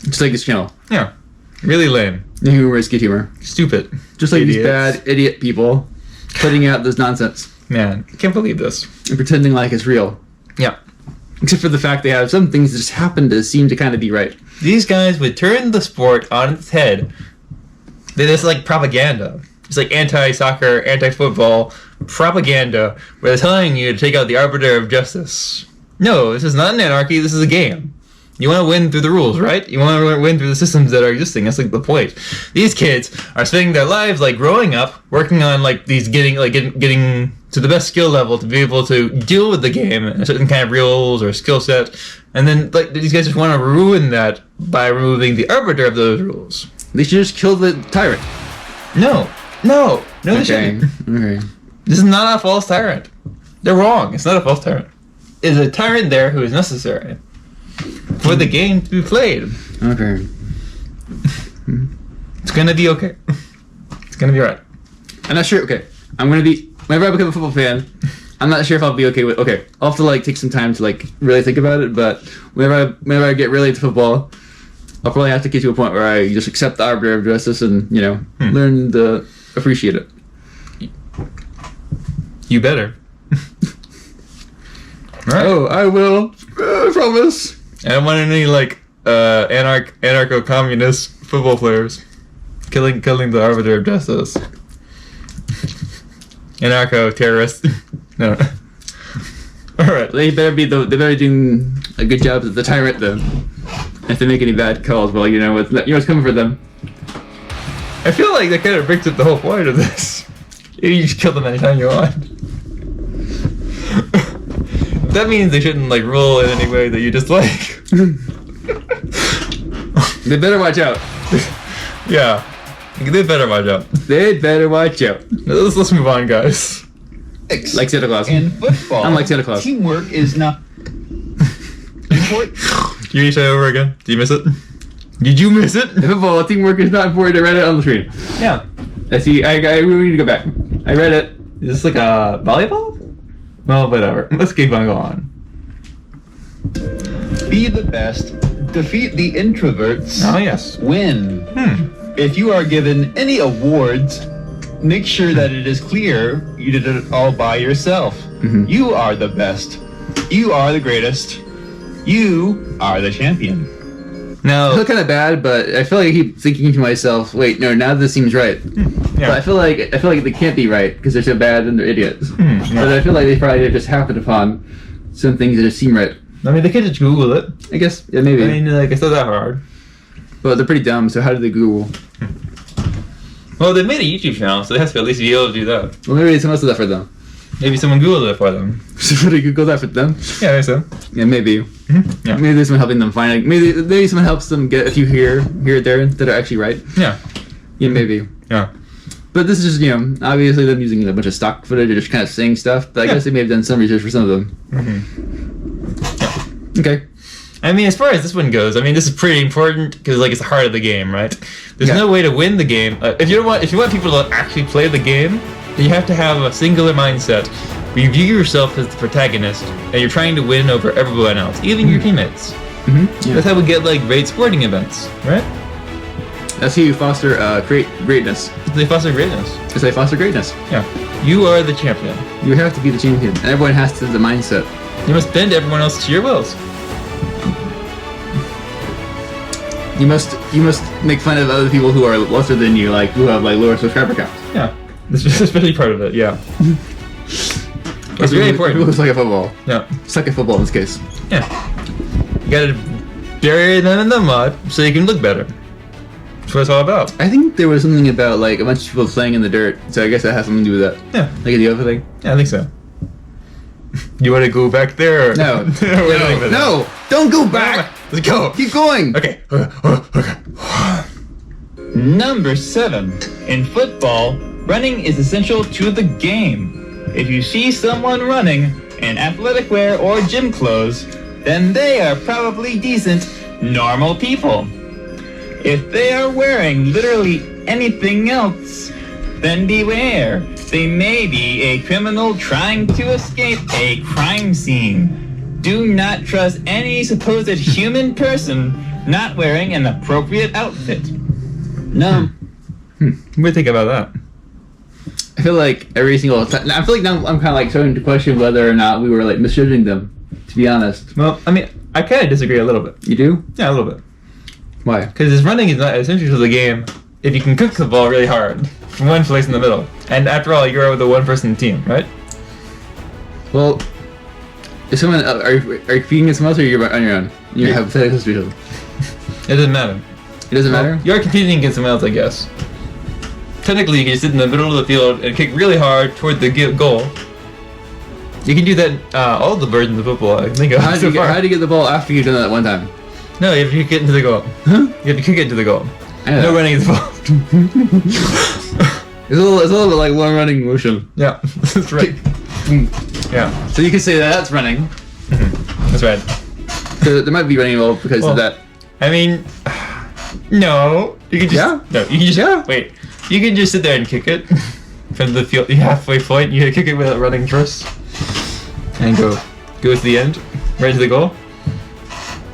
Just like this channel. Yeah. Really lame. No humor is good humor. Stupid. Just like Idiots. these bad idiot people putting out this nonsense. Man, I can't believe this. And pretending like it's real. Yeah. Except for the fact they have some things that just happen to seem to kind of be right. These guys would turn the sport on its head. It's like propaganda. It's like anti-soccer, anti-football propaganda where they're telling you to take out the arbiter of justice. No, this is not an anarchy, this is a game. You want to win through the rules, right? You want to win through the systems that are existing. That's like the point. These kids are spending their lives like growing up, working on like these getting to the best skill level to be able to deal with the game and a certain kind of rules or skill set. And then like these guys just want to ruin that by removing the arbiter of those rules. They should just kill the tyrant. No, they shouldn't. Okay. This is not a false tyrant. They're wrong. It's not a false tyrant. It's a tyrant there who is necessary for the game to be played. Okay. It's gonna be okay. It's gonna be alright. I'm not sure. Okay. I'm gonna be. Whenever I become a football fan, I'm not sure if I'll be okay with. Okay. I'll have to like take some time to like really think about it. But whenever I get really into football, I'll probably have to get to a point where I just accept the arbiter of justice and learn to appreciate it. You better. Right. Oh, I will. I promise. I don't want any like anarcho-communist football players killing the arbiter of justice. Anarcho-terrorist. No. All right. They better be doing a good job as the tyrant then. If they make any bad calls, well, you know what's coming for them. I feel like that kind of breaks up the whole point of this. You just kill them anytime you want. That means they shouldn't like rule in any way that you dislike. They better watch out. Yeah, they better watch out. They better watch out. Let's move on, guys. Like Santa Claus. In football, I'm like Santa Claus. teamwork is not important. Can you say it over again? Did you miss it? Did you miss it? In football, teamwork is not important. I read it on the screen. Yeah. I see. I really need to go back. I read it. Is this like a volleyball? Well, whatever. Let's keep on going. Be the best. Defeat the introverts. Oh, yes. Win. If you are given any awards, make sure that it is clear you did it all by yourself. You are the best. You are the greatest. You are the champion. No. I feel kind of bad, but I feel like I keep thinking to myself, wait, no, now this seems right. Yeah. But I feel like they can't be right because they're so bad and they're idiots. Yeah. But I feel like they probably just happened upon some things that just seem right. I mean, they could just Google it. I guess, yeah, maybe. I mean, like, it's not that hard. But they're pretty dumb, so how do they Google? Well, they made a YouTube channel, so they have to at least be able to do that. Well, maybe someone else did that for them. Maybe someone Googled it for them. Somebody Googled that for them? Yeah, I think so. Yeah, maybe. Yeah. Maybe there's someone helping them find it. Maybe someone helps them get a few here, there that are actually right. Yeah. Yeah, maybe. Yeah. But this is just, obviously them using a bunch of stock footage or just kind of saying stuff. But I guess they may have done some research for some of them. Okay. I mean, as far as this one goes, I mean, this is pretty important because, like, it's the heart of the game, right? There's Yeah. no way to win the game. If you want people to actually play the game, then you have to have a singular mindset. Where you view yourself as the protagonist, and you're trying to win over everyone else, even your teammates. Yeah. That's how we get, like, great sporting events, right? That's how you foster greatness. They foster greatness. That's how you foster greatness. Yeah. You are the champion. You have to be the champion. And everyone has to have the mindset. You must bend everyone else to your wills. You must make fun of other people who are lesser than you, like who have like lower subscriber counts. Yeah. This is especially part of it, yeah. It's very important. It looks like a football. Yeah. It's like a football in this case. Yeah. You gotta bury them in the mud so you can look better. That's what it's all about. I think there was something about like a bunch of people playing in the dirt, so I guess that has something to do with that. Yeah. Like the other thing. Yeah, I think so. You want to go back there? Or? No. No. Don't go back. Let's go. Keep going. Okay. Number 7. In football, running is essential to the game. If you see someone running in athletic wear or gym clothes, then they are probably decent, normal people. If they are wearing literally anything else, then beware. They may be a criminal trying to escape a crime scene. Do not trust any supposed human person not wearing an appropriate outfit. No. What do you think about that? I feel like every single time. I feel like now I'm kind of like starting to question whether or not we were like misjudging them. To be honest. Well, I mean, I kind of disagree a little bit. You do? Yeah, a little bit. Why? Because his running is not essential to the game if you can cook the ball really hard from one place in the middle. And after all, you're the one-person team, right? Well, if someone are you competing against someone else or you're on your own? You have hypothetical situation. It doesn't matter. It doesn't matter. You're competing against someone else, I guess. Technically, you can just sit in the middle of the field and kick really hard toward the goal. You can do that in all the versions of football, I think. How do you get the ball after you've done that one time? No, you have to kick it into the goal. Huh? You have to kick it into the goal. I know No that. running is involved. It's a little bit like one running motion. Yeah, that's right. Yeah, So you could say that's running. that's right. So there might be running involved because of that. I mean, no. You can just Yeah? no. You can just Yeah. wait. You can just sit there and kick it from the field, the halfway point. You kick it without running first, and go to the end, right to the goal.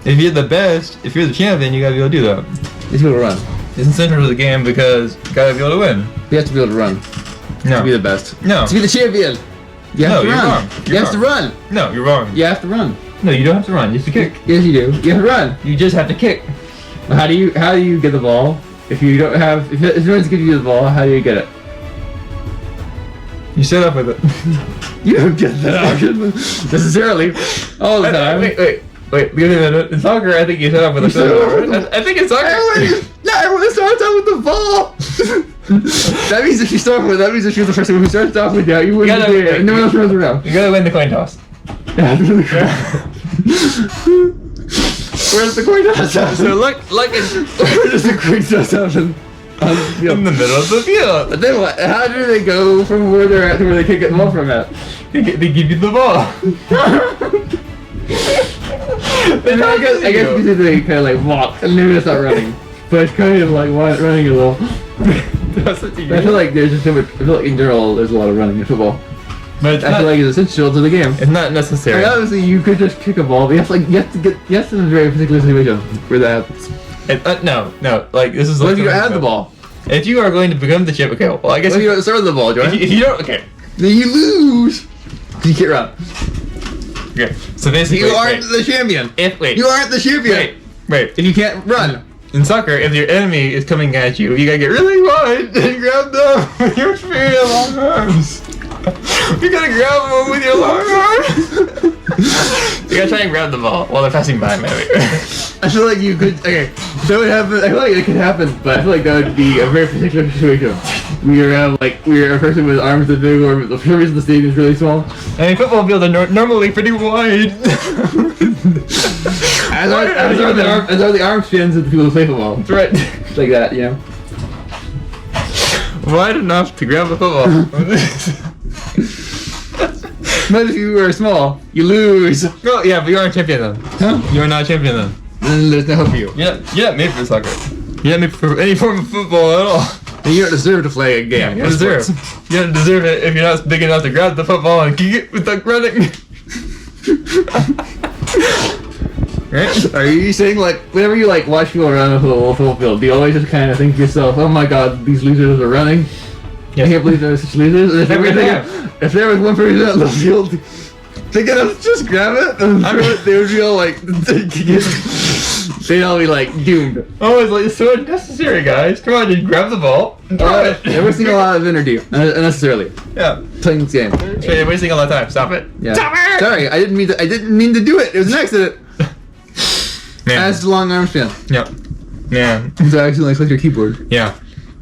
If you're the best, if you're the champion, you gotta be able to do that. It's people to run. It's essential to the game because you gotta be able to win. You have to be able to run. No, To be the best. no, To be the champion. You have No, to you're run. wrong. You You're have to run. no. You're wrong. You have to run. No, you don't have to run. You have to kick. Yes, you do. You have to run. You just have to kick. How do you get the ball if you don't have if no one's giving you the ball? How do you get it? You set up with it. You don't get that option necessarily all the time. Wait. Wait a minute. In soccer, I think you set up with a set up with I think in soccer. Everyone starts out with the ball. That means if you're the first one who starts off with that, you win the game. And no one else runs around. You gotta win the coin toss. Yeah, that's really cool. Where's the coin toss happen? So like Where does the coin toss happen? On the field. in the middle of the field. But then what? How do they go from where they're at to where they can't get the ball from at? They give you the ball. And I guess you said they kind of like walk, and maybe it's not running, but it's kind of like running a little. That's what you I feel like there's just so much. I feel like in general there's a lot of running in football. But it's I feel like it's essential to the game. it's not necessary. And obviously you could just kick a ball, but you have to get in a very particular situation where that happens. No. Like this is. What Like if you don't have the ball? If you are going to become the champ, okay. Well, I guess What if you don't start with the ball, Jordan? if you don't, okay. Then you lose. You can't run. Okay. So basically, You aren't the champion. If wait. You aren't the champion. Wait. Wait. If you can't run. In soccer, if your enemy is coming at you, you gotta get really wide and grab them with your feet and long arms. You gotta grab them with your long arms. You gotta try and grab the ball while they're passing by, maybe. I feel like you could. Okay, that would happen. I feel like it could happen, but I feel like that would be a very particular situation. We're a person with arms that big, or the surface of the stadium is really small. I mean, football fields are normally pretty wide. As are the arm spans of the people who play football. That's right. Like that, you know. Wide enough to grab the football. But if you were small, you lose. Well, yeah, but you aren't a champion then. Huh? You're not a champion then. Then there's no hope for you. You're not made for soccer. You're not made for any form of football at all. And you don't deserve to play a game. You don't deserve. You don't deserve it if you're not big enough to grab the football and kick it without running. Right? Are you saying, like, whenever you like watch people run a football field, do you always just kind of think to yourself, "Oh my God, these losers are running"? Yes. I can't believe they're such losers. And if there was one person on the field, they could just grab it. And they would be all like, they'd all be like doomed. Oh, it's like so unnecessary, guys. Come on, just grab the ball and throw it. We're wasting a lot of energy unnecessarily Yeah. playing this game. So you're wasting a lot of time. Stop it. Yeah. Stop it. Sorry, I didn't mean to do it. It was an accident. Man. As the long arm span. Yep. Man. So I accidentally clicked your keyboard. Yeah.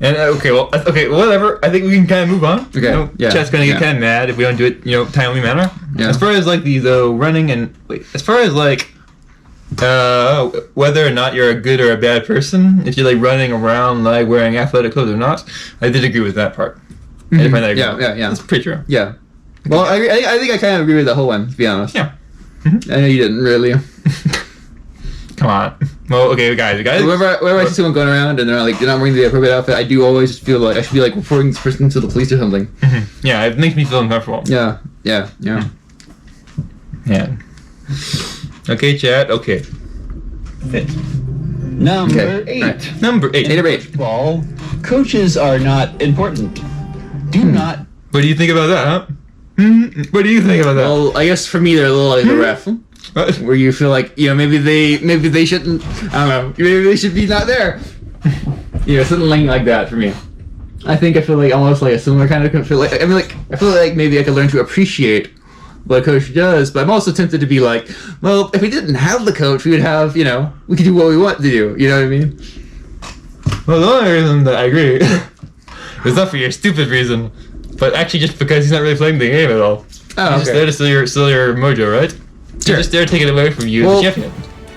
And okay, whatever. I think we can kind of move on. Okay. You know, Yeah. Chat's gonna get Yeah. kind of mad if we don't do it, timely manner. Yeah. As far as like the running and as far as like whether or not you're a good or a bad person, if you're like running around like wearing athletic clothes or not, I did agree with that part. I did find that Yeah. That's pretty true. Yeah. Well, I think I kind of agree with the whole one, to be honest. Yeah. I know you didn't really. Come on. Well, okay, guys. Whenever I see someone going around and they're not wearing the appropriate outfit, I do always feel like I should be like reporting this person to the police or something. Yeah, it makes me feel uncomfortable. Yeah. Yeah. Okay, chat. Okay. Fit. Number Okay, 8. right. Number 8. Number 8. Ball. Coaches are not important. Do not. What do you think about that, huh? What do you think about that? Well, I guess for me they're a little like the ref, What? where you feel like maybe they shouldn't. I don't know. Maybe they should be not there. Something like that for me. I feel like almost like a similar kind of feel like. I feel like maybe I could learn to appreciate what a coach does, but I'm also tempted to be like, well, if we didn't have the coach, we would have, we could do what we want to do. You know what I mean? Well, the only reason that I agree is not for your stupid reason, but actually just because he's not really playing the game at all. Oh, He's just there to steal your mojo, right? He's just there to take it away from you, the champion.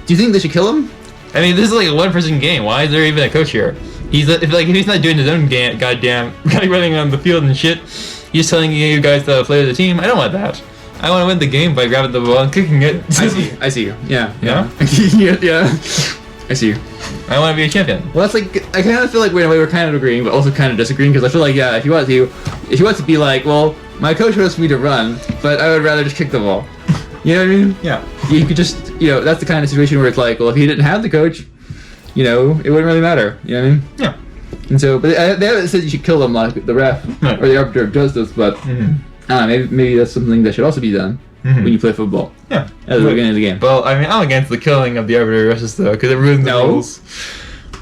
Do you think they should kill him? I mean, this is like a one-person game. Why is there even a coach here? If he's not doing his own goddamn running on the field and shit, he's telling you guys to play as a team. I don't want that. I want to win the game by grabbing the ball and kicking it. I see you. Yeah. Yeah? Yeah. I see you. I want to be a champion. Well, that's like, I kind of feel like in a way we're kind of agreeing, but also kind of disagreeing, because I feel like, if you want to be like, well, my coach wants me to run, but I would rather just kick the ball. You know what I mean? Yeah. You could just, that's the kind of situation where it's like, well, if he didn't have the coach, it wouldn't really matter. You know what I mean? Yeah. And so, but they haven't said you should kill them like the ref Right. or the arbiter of justice, but I don't know, maybe that's something that should also be done when you play football. Yeah. At the beginning of the game. Well, I mean, I'm against the killing of the arbiter of justice, though, because it ruins the rules.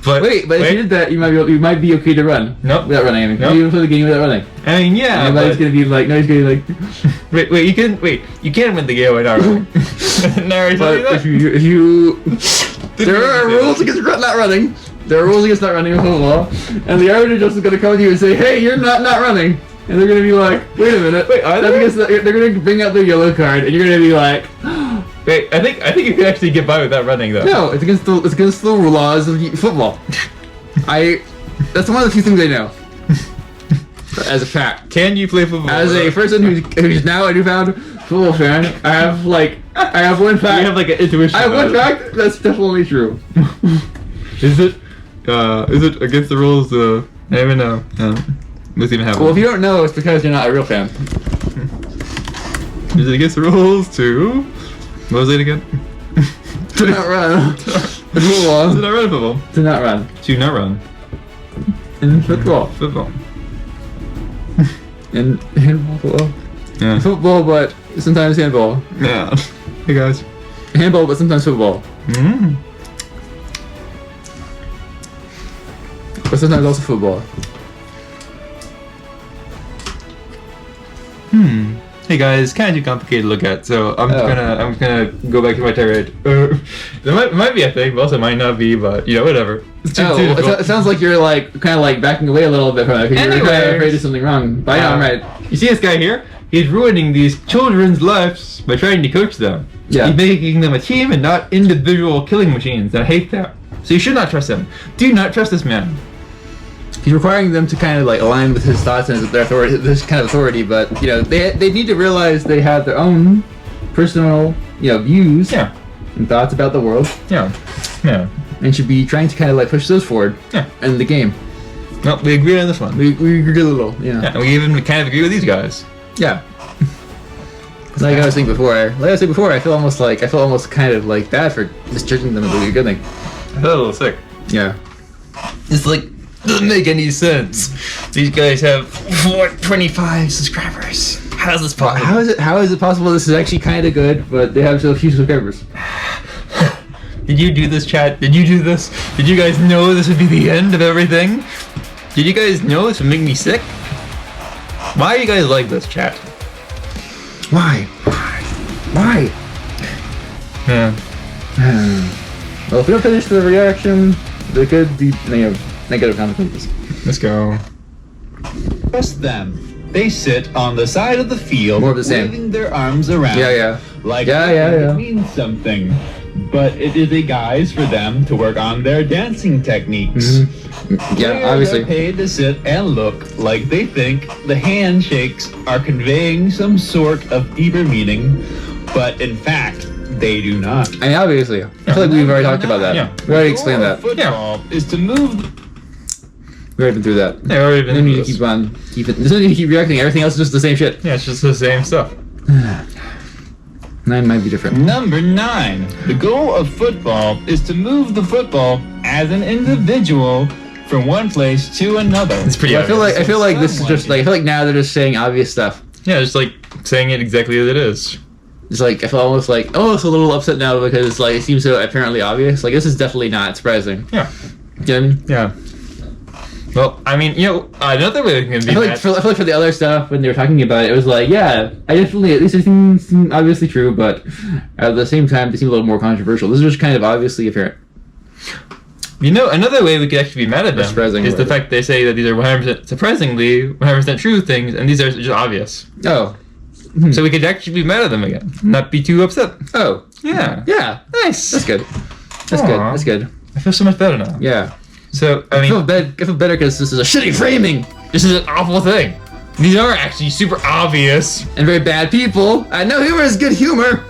But Wait, if you did that, you might be okay to run. Nope. Without running. I mean, Nope. you can play the game without running. I mean, yeah. Nobody's gonna be like, Wait, you can win the game without running. No, but if you there are rules against not running. There are rules against not running in football, and the arbiter just is gonna come to you and say, "Hey, you're not running," and they're gonna be like, "Wait a minute, are that's because they're gonna bring out the yellow card, and you're gonna be like." Wait, I think you can actually get by without running, though. No, it's against the laws of football. That's one of the few things I know. As a fact. Can you play football? As a person who's now a newfound football fan, I have one fact. You have like an intuition. I have one fact that's definitely true. Is it against the rules? I don't even know. Let's even have. Well, if you don't know, it's because you're not a real fan. Is it against the rules to? What was it again? To not run. Football. To not run football. To not run. To not run. In football. Football. In handball, football. Yeah. Football, but sometimes handball. Yeah. Hey guys. Handball, but sometimes football. but sometimes also football. Hey guys, kind of too complicated to look at, so I'm just gonna go back to my tirade. There might be a thing, but also might not be. But you know, whatever. It's too difficult. It sounds like you're like kind of like backing away a little bit from it because you're kind of afraid of something wrong. But yeah, I'm right. You see this guy here? He's ruining these children's lives by trying to coach them. Yeah. He's making them a team and not individual killing machines. And I hate that. So you should not trust him. Do not trust this man. He's requiring them to kind of like align with his thoughts and their authority, this kind of authority. But you know, they need to realize they have their own personal, you know, views and thoughts about the world. Yeah. And should be trying to kind of like push those forward. In the game. Well, we agree on this one. We agree a little. Yeah. And we even kind of agree with these guys. Yeah. Like I was saying before, I feel almost kind of like bad for misjudging them as a good thing. I felt a little sick. Yeah. It's like, doesn't make any sense. These guys have 25 subscribers. How is this possible? How is it possible this is actually kind of good, but they have so few subscribers? Did you do this, chat? Did you do this? Did you guys know this would be the end of everything? Did you guys know this would make me sick? Why are you guys like this, chat? Why? Yeah. Well, if we don't finish the reaction, there could be negative consequences. Let's go. Trust them. They sit on the side of the field, More of the same. waving their arms around. Like it means something. But it is a guise for them to work on their dancing techniques. Yeah, obviously. They're paid to sit and look like they think the handshakes are conveying some sort of deeper meaning, but in fact, they do not. I mean, obviously. I feel like we've already talked about that. Yeah. We already explained that. Football is to move. We've already been through that. Yeah, we've already been Then through you this. there's no need to keep reacting. Everything else is just the same shit. Yeah, it's just the same stuff. 9 might be different. Number 9. The goal of football is to move the football as an individual from one place to another. It's pretty I obvious. feel like this is just like, I feel like now they're just saying obvious stuff. Yeah, just like saying it exactly as it is. It's like, I feel almost like, oh, it's a little upset now because like it seems so apparently obvious. Like this is definitely not surprising. Yeah. Do you know what I mean? Yeah. Well, I mean, you know, another way we can be I feel like for the other stuff when they were talking about it, it was like, yeah, I definitely, at least it seems obviously true, but at the same time, they seem a little more controversial. This is just kind of obviously apparent. You know, another way we could actually be mad at them Surprising is the word. fact they say that these are 100% surprisingly 100% true things, and these are just obvious. Oh. So we could actually be mad at them again, not be too upset. Oh. Yeah. Yeah. Nice. That's good. That's Aw. good. That's good. I feel so much better now. Yeah. So, I I feel mean, better because this is a shitty framing this is an awful thing. These are actually super obvious. and very bad people. I know humor is good humor.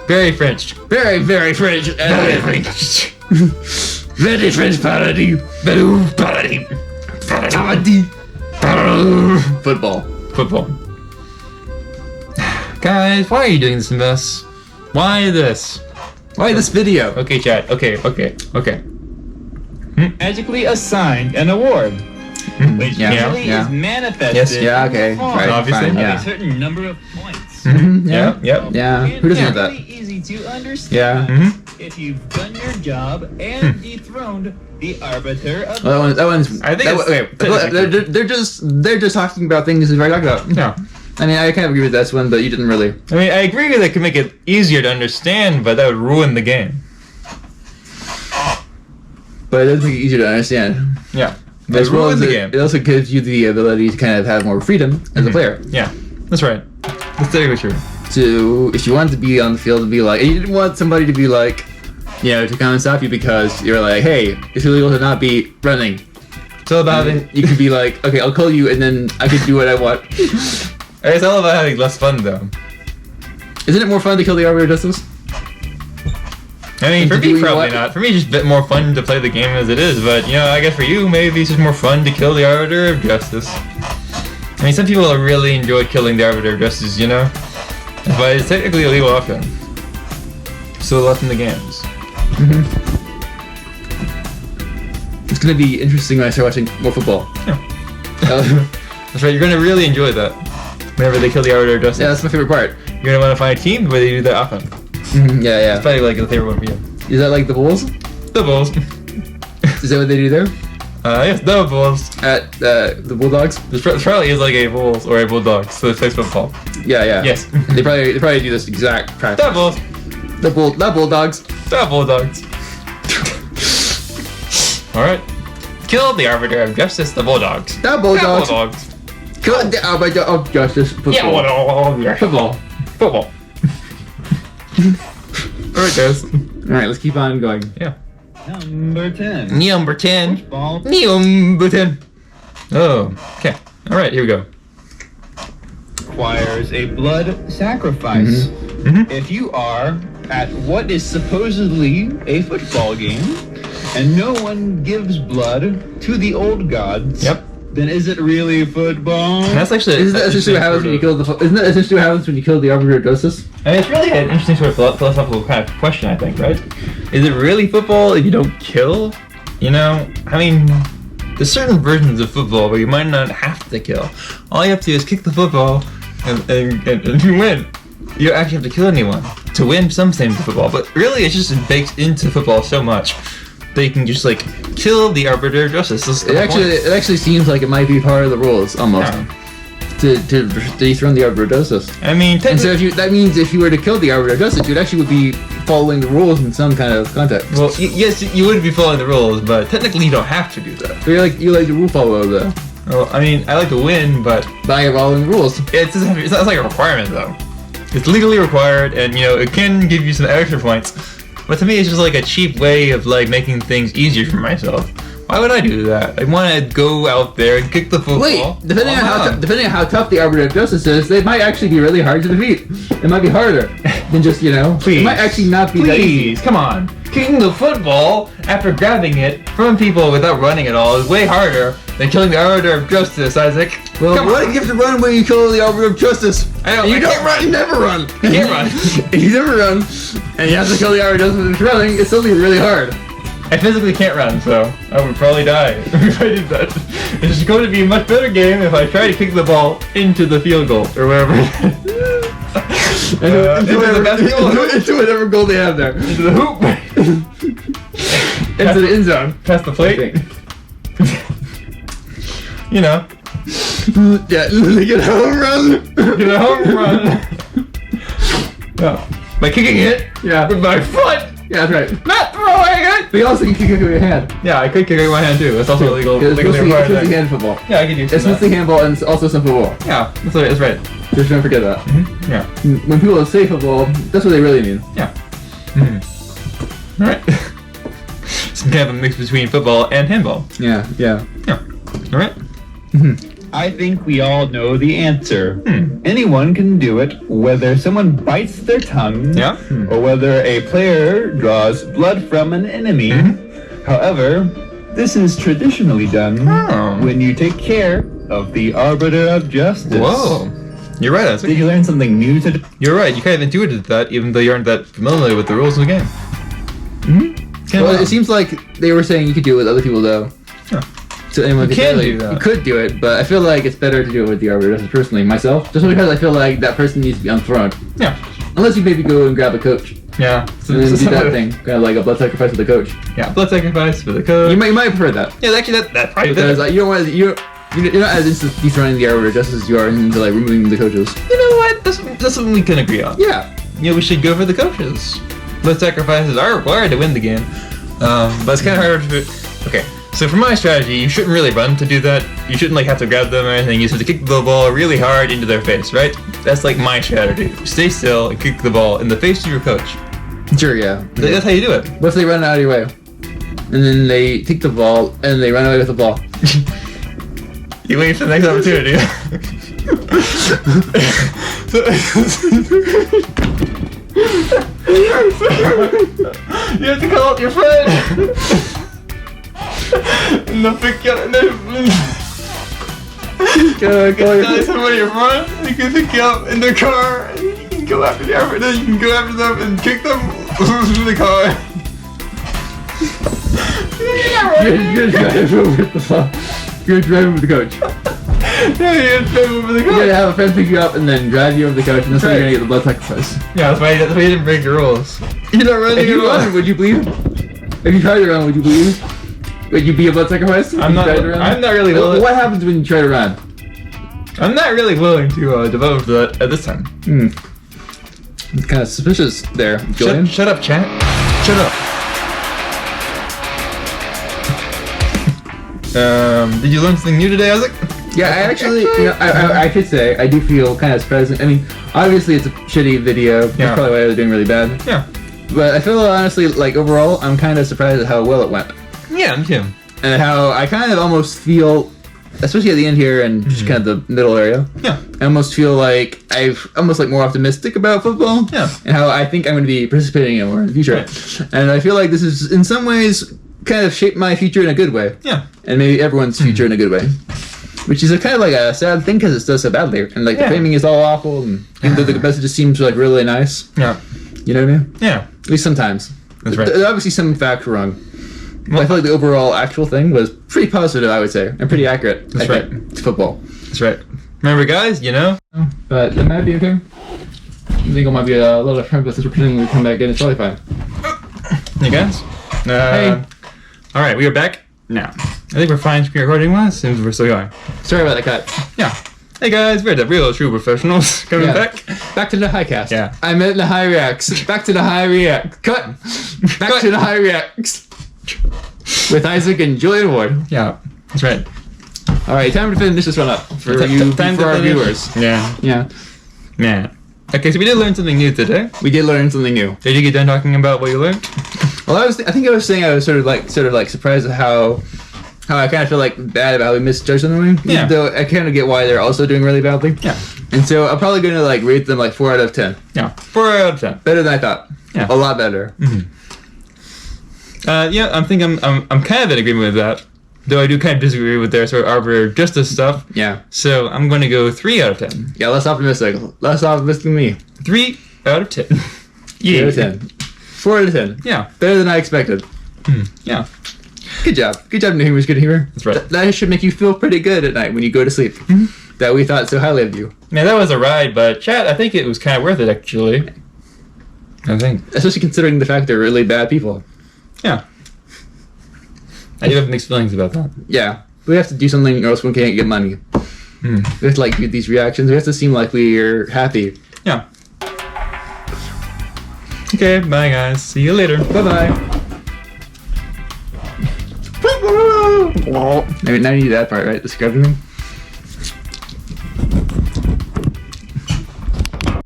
Very French. Very, very French. Very French. Very French parody. Parody. Parody. Football. Football. Guys, why are you doing this mess? Why this? Why this video? Okay, chat. Okay. Magically assigned an award, which Yeah, usually yeah. is manifested Yes, yeah, okay. in the form Right, obviously. fine, of yeah. a certain number of points. Yeah. Yep. Yeah. Who doesn't have that? Really easy to understand. Yeah. If you've done your job and dethroned the arbiter of Well, that one's. I think they're just talking about things we've already talked about. Yeah. I mean, I kind of agree with this one, but you didn't really. I mean, I agree that it could make it easier to understand, but that would ruin the game. But it does make it easier to understand. Yeah. As well as the it, game. it also gives you the ability to kind of have more freedom as a player. Yeah. That's right. That's technically true. To, if you wanted to be on the field, to be like, and you didn't want somebody to be like, you know, to come and stop you because you're like, hey, it's illegal to not be running. It's all about And you can be like, okay, I'll call you, and then I can do what I want. It's all about having less fun, though. Isn't it more fun to kill the Arbiter of Justice? I mean, for To do me, what you probably want? not. For me, it's just a bit more fun to play the game as it is, but, you know, I guess for you, maybe it's just more fun to kill the Arbiter of Justice. I mean, some people really enjoy killing the Arbiter of Justice, you know? But it's technically a legal option. Still left in the games. It's gonna be interesting when I start watching more football. That's right, you're gonna really enjoy that. Whenever they kill the Arbiter of Justice. Yeah, that's my favorite part. You're gonna want to find a team where they do that often. Yeah, yeah. It's probably like the favorite one for you. Is that like the Bulls? The Bulls. Is that what they do there? Yes, the Bulls. At the Bulldogs. This probably is like a Bulls or a Bulldog, so it plays football. Yeah, yeah. Yes. they probably do this exact practice. The Bulls. The Bulldogs. The Bulldogs. Alright. Kill the arbiter of justice, the Bulldogs. The Bulldogs. The Bulldogs. Kill the arbiter of justice. Football. Yeah, Football. Football. Alright, guys. Alright, let's keep on going. Yeah. Number 10. Number 10. Football. Number 10. Oh, okay. Alright, here we go. Requires a blood sacrifice. If you are at what is supposedly a football game, and no one gives blood to the old gods, Yep. then is it really football? And that's actually... Isn't that essentially what happens when you kill the? Isn't that essentially what happens when you kill the arbiter of justice? I mean, it's really an interesting sort of philosophical kind of question, I think, right? Is it really football if you don't kill? You know, I mean, there's certain versions of football where you might not have to kill. All you have to do is kick the football, and you win. You don't actually have to kill anyone to win some things in football, but really it's just baked into football so much that you can just like kill the arbiter of justice. It actually seems like it might be part of the rules almost. Yeah. To dethrone the arbiter of justice. I mean, And so that means if you were to kill the arbiter of justice, you'd actually would be following the rules in some kind of context. well, yes, you would be following the rules, but technically you don't have to do that. So you like the rule follower though. Well, I mean, I like to win, but By following the rules. it's not like a requirement though. It's legally required, and you know it can give you some extra points. But to me, it's just like a cheap way of like making things easier for myself. Why would I do that? I want to go out there and kick the football. Wait, depending on how tough the arbiter of justice is, they might actually be really hard to defeat. It might be harder than just Please. It might actually not be that easy. Please, come on. Kicking the football after grabbing it from people without running at all is way harder than killing the arbiter of justice, Isaac. Well, come what on. if you have to run when you kill the arbiter of justice? I know, And you I don't can't run. You never run. You can't run. If you never run, and you have to kill the arbiter of justice with running, it's still really hard. I physically can't run, so I would probably die if I did that. It's going to be a much better game if I try to kick the ball into the field goal or wherever. Into whatever goal they have there. Into the hoop. Into the end zone. Past the plate. You know. Yeah, get a home run. Get a home run. Yeah. By kicking it Yeah. with my foot. Yeah, that's right. Not throwing it. But you also can kick it with your hand. Yeah, I could kick it with my hand too. That's also illegal. It's Legally mostly required. hand football. Yeah, I could do It's that. mostly handball and it's also some football. Yeah, that's right. Just don't forget that. Yeah. When people say football, that's what they really mean. Yeah. All right. Some kind of a mix between football and handball. Yeah, yeah. Yeah. All right. I think we all know the answer. Anyone can do it, whether someone bites their tongue, Yeah. or whether a player draws blood from an enemy. However, this is traditionally done Oh. when you take care of the arbiter of justice. Whoa. You're right, Isaac. Did you learn something new today? You're right. You kind of intuited that, even though you aren't that familiar with the rules of the game. Well, it seems like they were saying you could do it with other people though. Yeah. So anyone You could can say, do that. You could do it, but I feel like it's better to do it with the arbiter of justice personally, myself. Just because I feel like that person needs to be unthrown. Yeah. Unless you maybe go and grab a coach. Yeah. And then do that thing. Kind of like a blood sacrifice with the coach. Yeah. Blood sacrifice for the code. You might prefer that. Yeah, actually, that probably Because like, you don't want you're not as into dethroning the arbiter of justice as you are into like removing the coaches. You know what? That's something we can agree on. Yeah. Yeah, we should go for the coaches. Blood sacrifices are required to win the game. But it's kind of hard to... Okay, so for my strategy, you shouldn't really run to do that. You shouldn't like have to grab them or anything. You just have to kick the ball really hard into their face, right? That's like my strategy. Stay still and kick the ball in the face of your coach. Sure, yeah. That's how you do it. What if they run out of your way? And then they take the ball and they run away with the ball. You wait for the next opportunity. You have to call out your friend. And they'll pick you up. And tell somebody your friend. They can pick you up in their car. And you can go after the effort. Then you can go after them and kick them in the car. You're driving with the ball. You're driving with the coach. Yeah, you have to drive over the You're car. gonna have a friend pick you up and then drive you over the coach, and that's how you're gonna get the blood sacrifice. Yeah, that's why you didn't break the rules. You're not running If you at all. run, would you bleed? If you tried to run, would you bleed? Would you be able to sacrifice? I'm not really willing. What happens when you try to run? I'm not really willing to devote to that at this time. It's kind of suspicious there, Julian. Shut up, chat. Shut up. Did you learn something new today, Isaac? Yeah, I actually, I should say, I do feel kind of surprised. I mean, obviously it's a shitty video. That's probably why I was doing really bad. Yeah. But I feel honestly, like overall, I'm kind of surprised at how well it went. Yeah, me too. And how I kind of almost feel, especially at the end here and just kind of the middle area. Yeah. I almost feel like I've almost like more optimistic about football. Yeah. And how I think I'm going to be participating in more in the future. Right. And I feel like this is in some ways kind of shaped my future in a good way. Yeah. And maybe everyone's future in a good way. Which is a kind of like a sad thing because it does so badly. And like the framing is all awful and even though the message just seems like really nice. Yeah. You know what I mean? Yeah. At least sometimes. That's right. There's obviously some facts wrong. But I feel like the overall actual thing was pretty positive, I would say, and pretty accurate. That's right. To football. That's right. Remember, guys, you know? But that might be okay. I think it might be a little different, but since we're pretending we come back in, it's totally fine. Hey, guys. Hey. All right, we are back now. I think we're fine recording-wise, since we're still going. Sorry about that cut. Yeah. Hey, guys, we're the real true professionals coming back. Back to the NHIGH-cast. Yeah. I meant the NHIGH-reacts. Back to the NHIGH-reacts. Cut. Back to the NHIGH-reacts. With Isaac and Julian Ward. Yeah, that's right. All right, time to finish this one up for our viewers. Yeah. Yeah. Yeah. Okay, so we did learn something new today. We did learn something new. Did you get done talking about what you learned? Well, I think I was saying I was sort of like surprised at how I kind of feel like bad about how we misjudged them. Yeah. Though I kind of get why they're also doing really badly. Yeah. And so I'm probably going to like rate them like 4 out of 10. Yeah. 4 out of 10. Better than I thought. Yeah. A lot better. Yeah, I'm kind of in agreement with that. Though I do kind of disagree with their sort of arbiter justice stuff. Yeah. So I'm going to go 3 out of 10. Yeah, less optimistic. Less optimistic than me. 3 out of 10. 3 out of 10. 4 out of 10. Yeah. Better than I expected. Yeah. Good job. Good job, No Humor's Good Humor. That's right. That should make you feel pretty good at night when you go to sleep. That we thought so highly of you. Man, that was a ride, but chat, I think it was kind of worth it, actually. I think. Especially considering the fact they're really bad people. Yeah. I do have mixed feelings about that. Yeah. We have to do something or else we can't get money. We have to like do these reactions. We have to seem like we're happy. Yeah. Okay, bye guys. See you later. Bye-bye. Now you need that part, right? The scrubbing thing?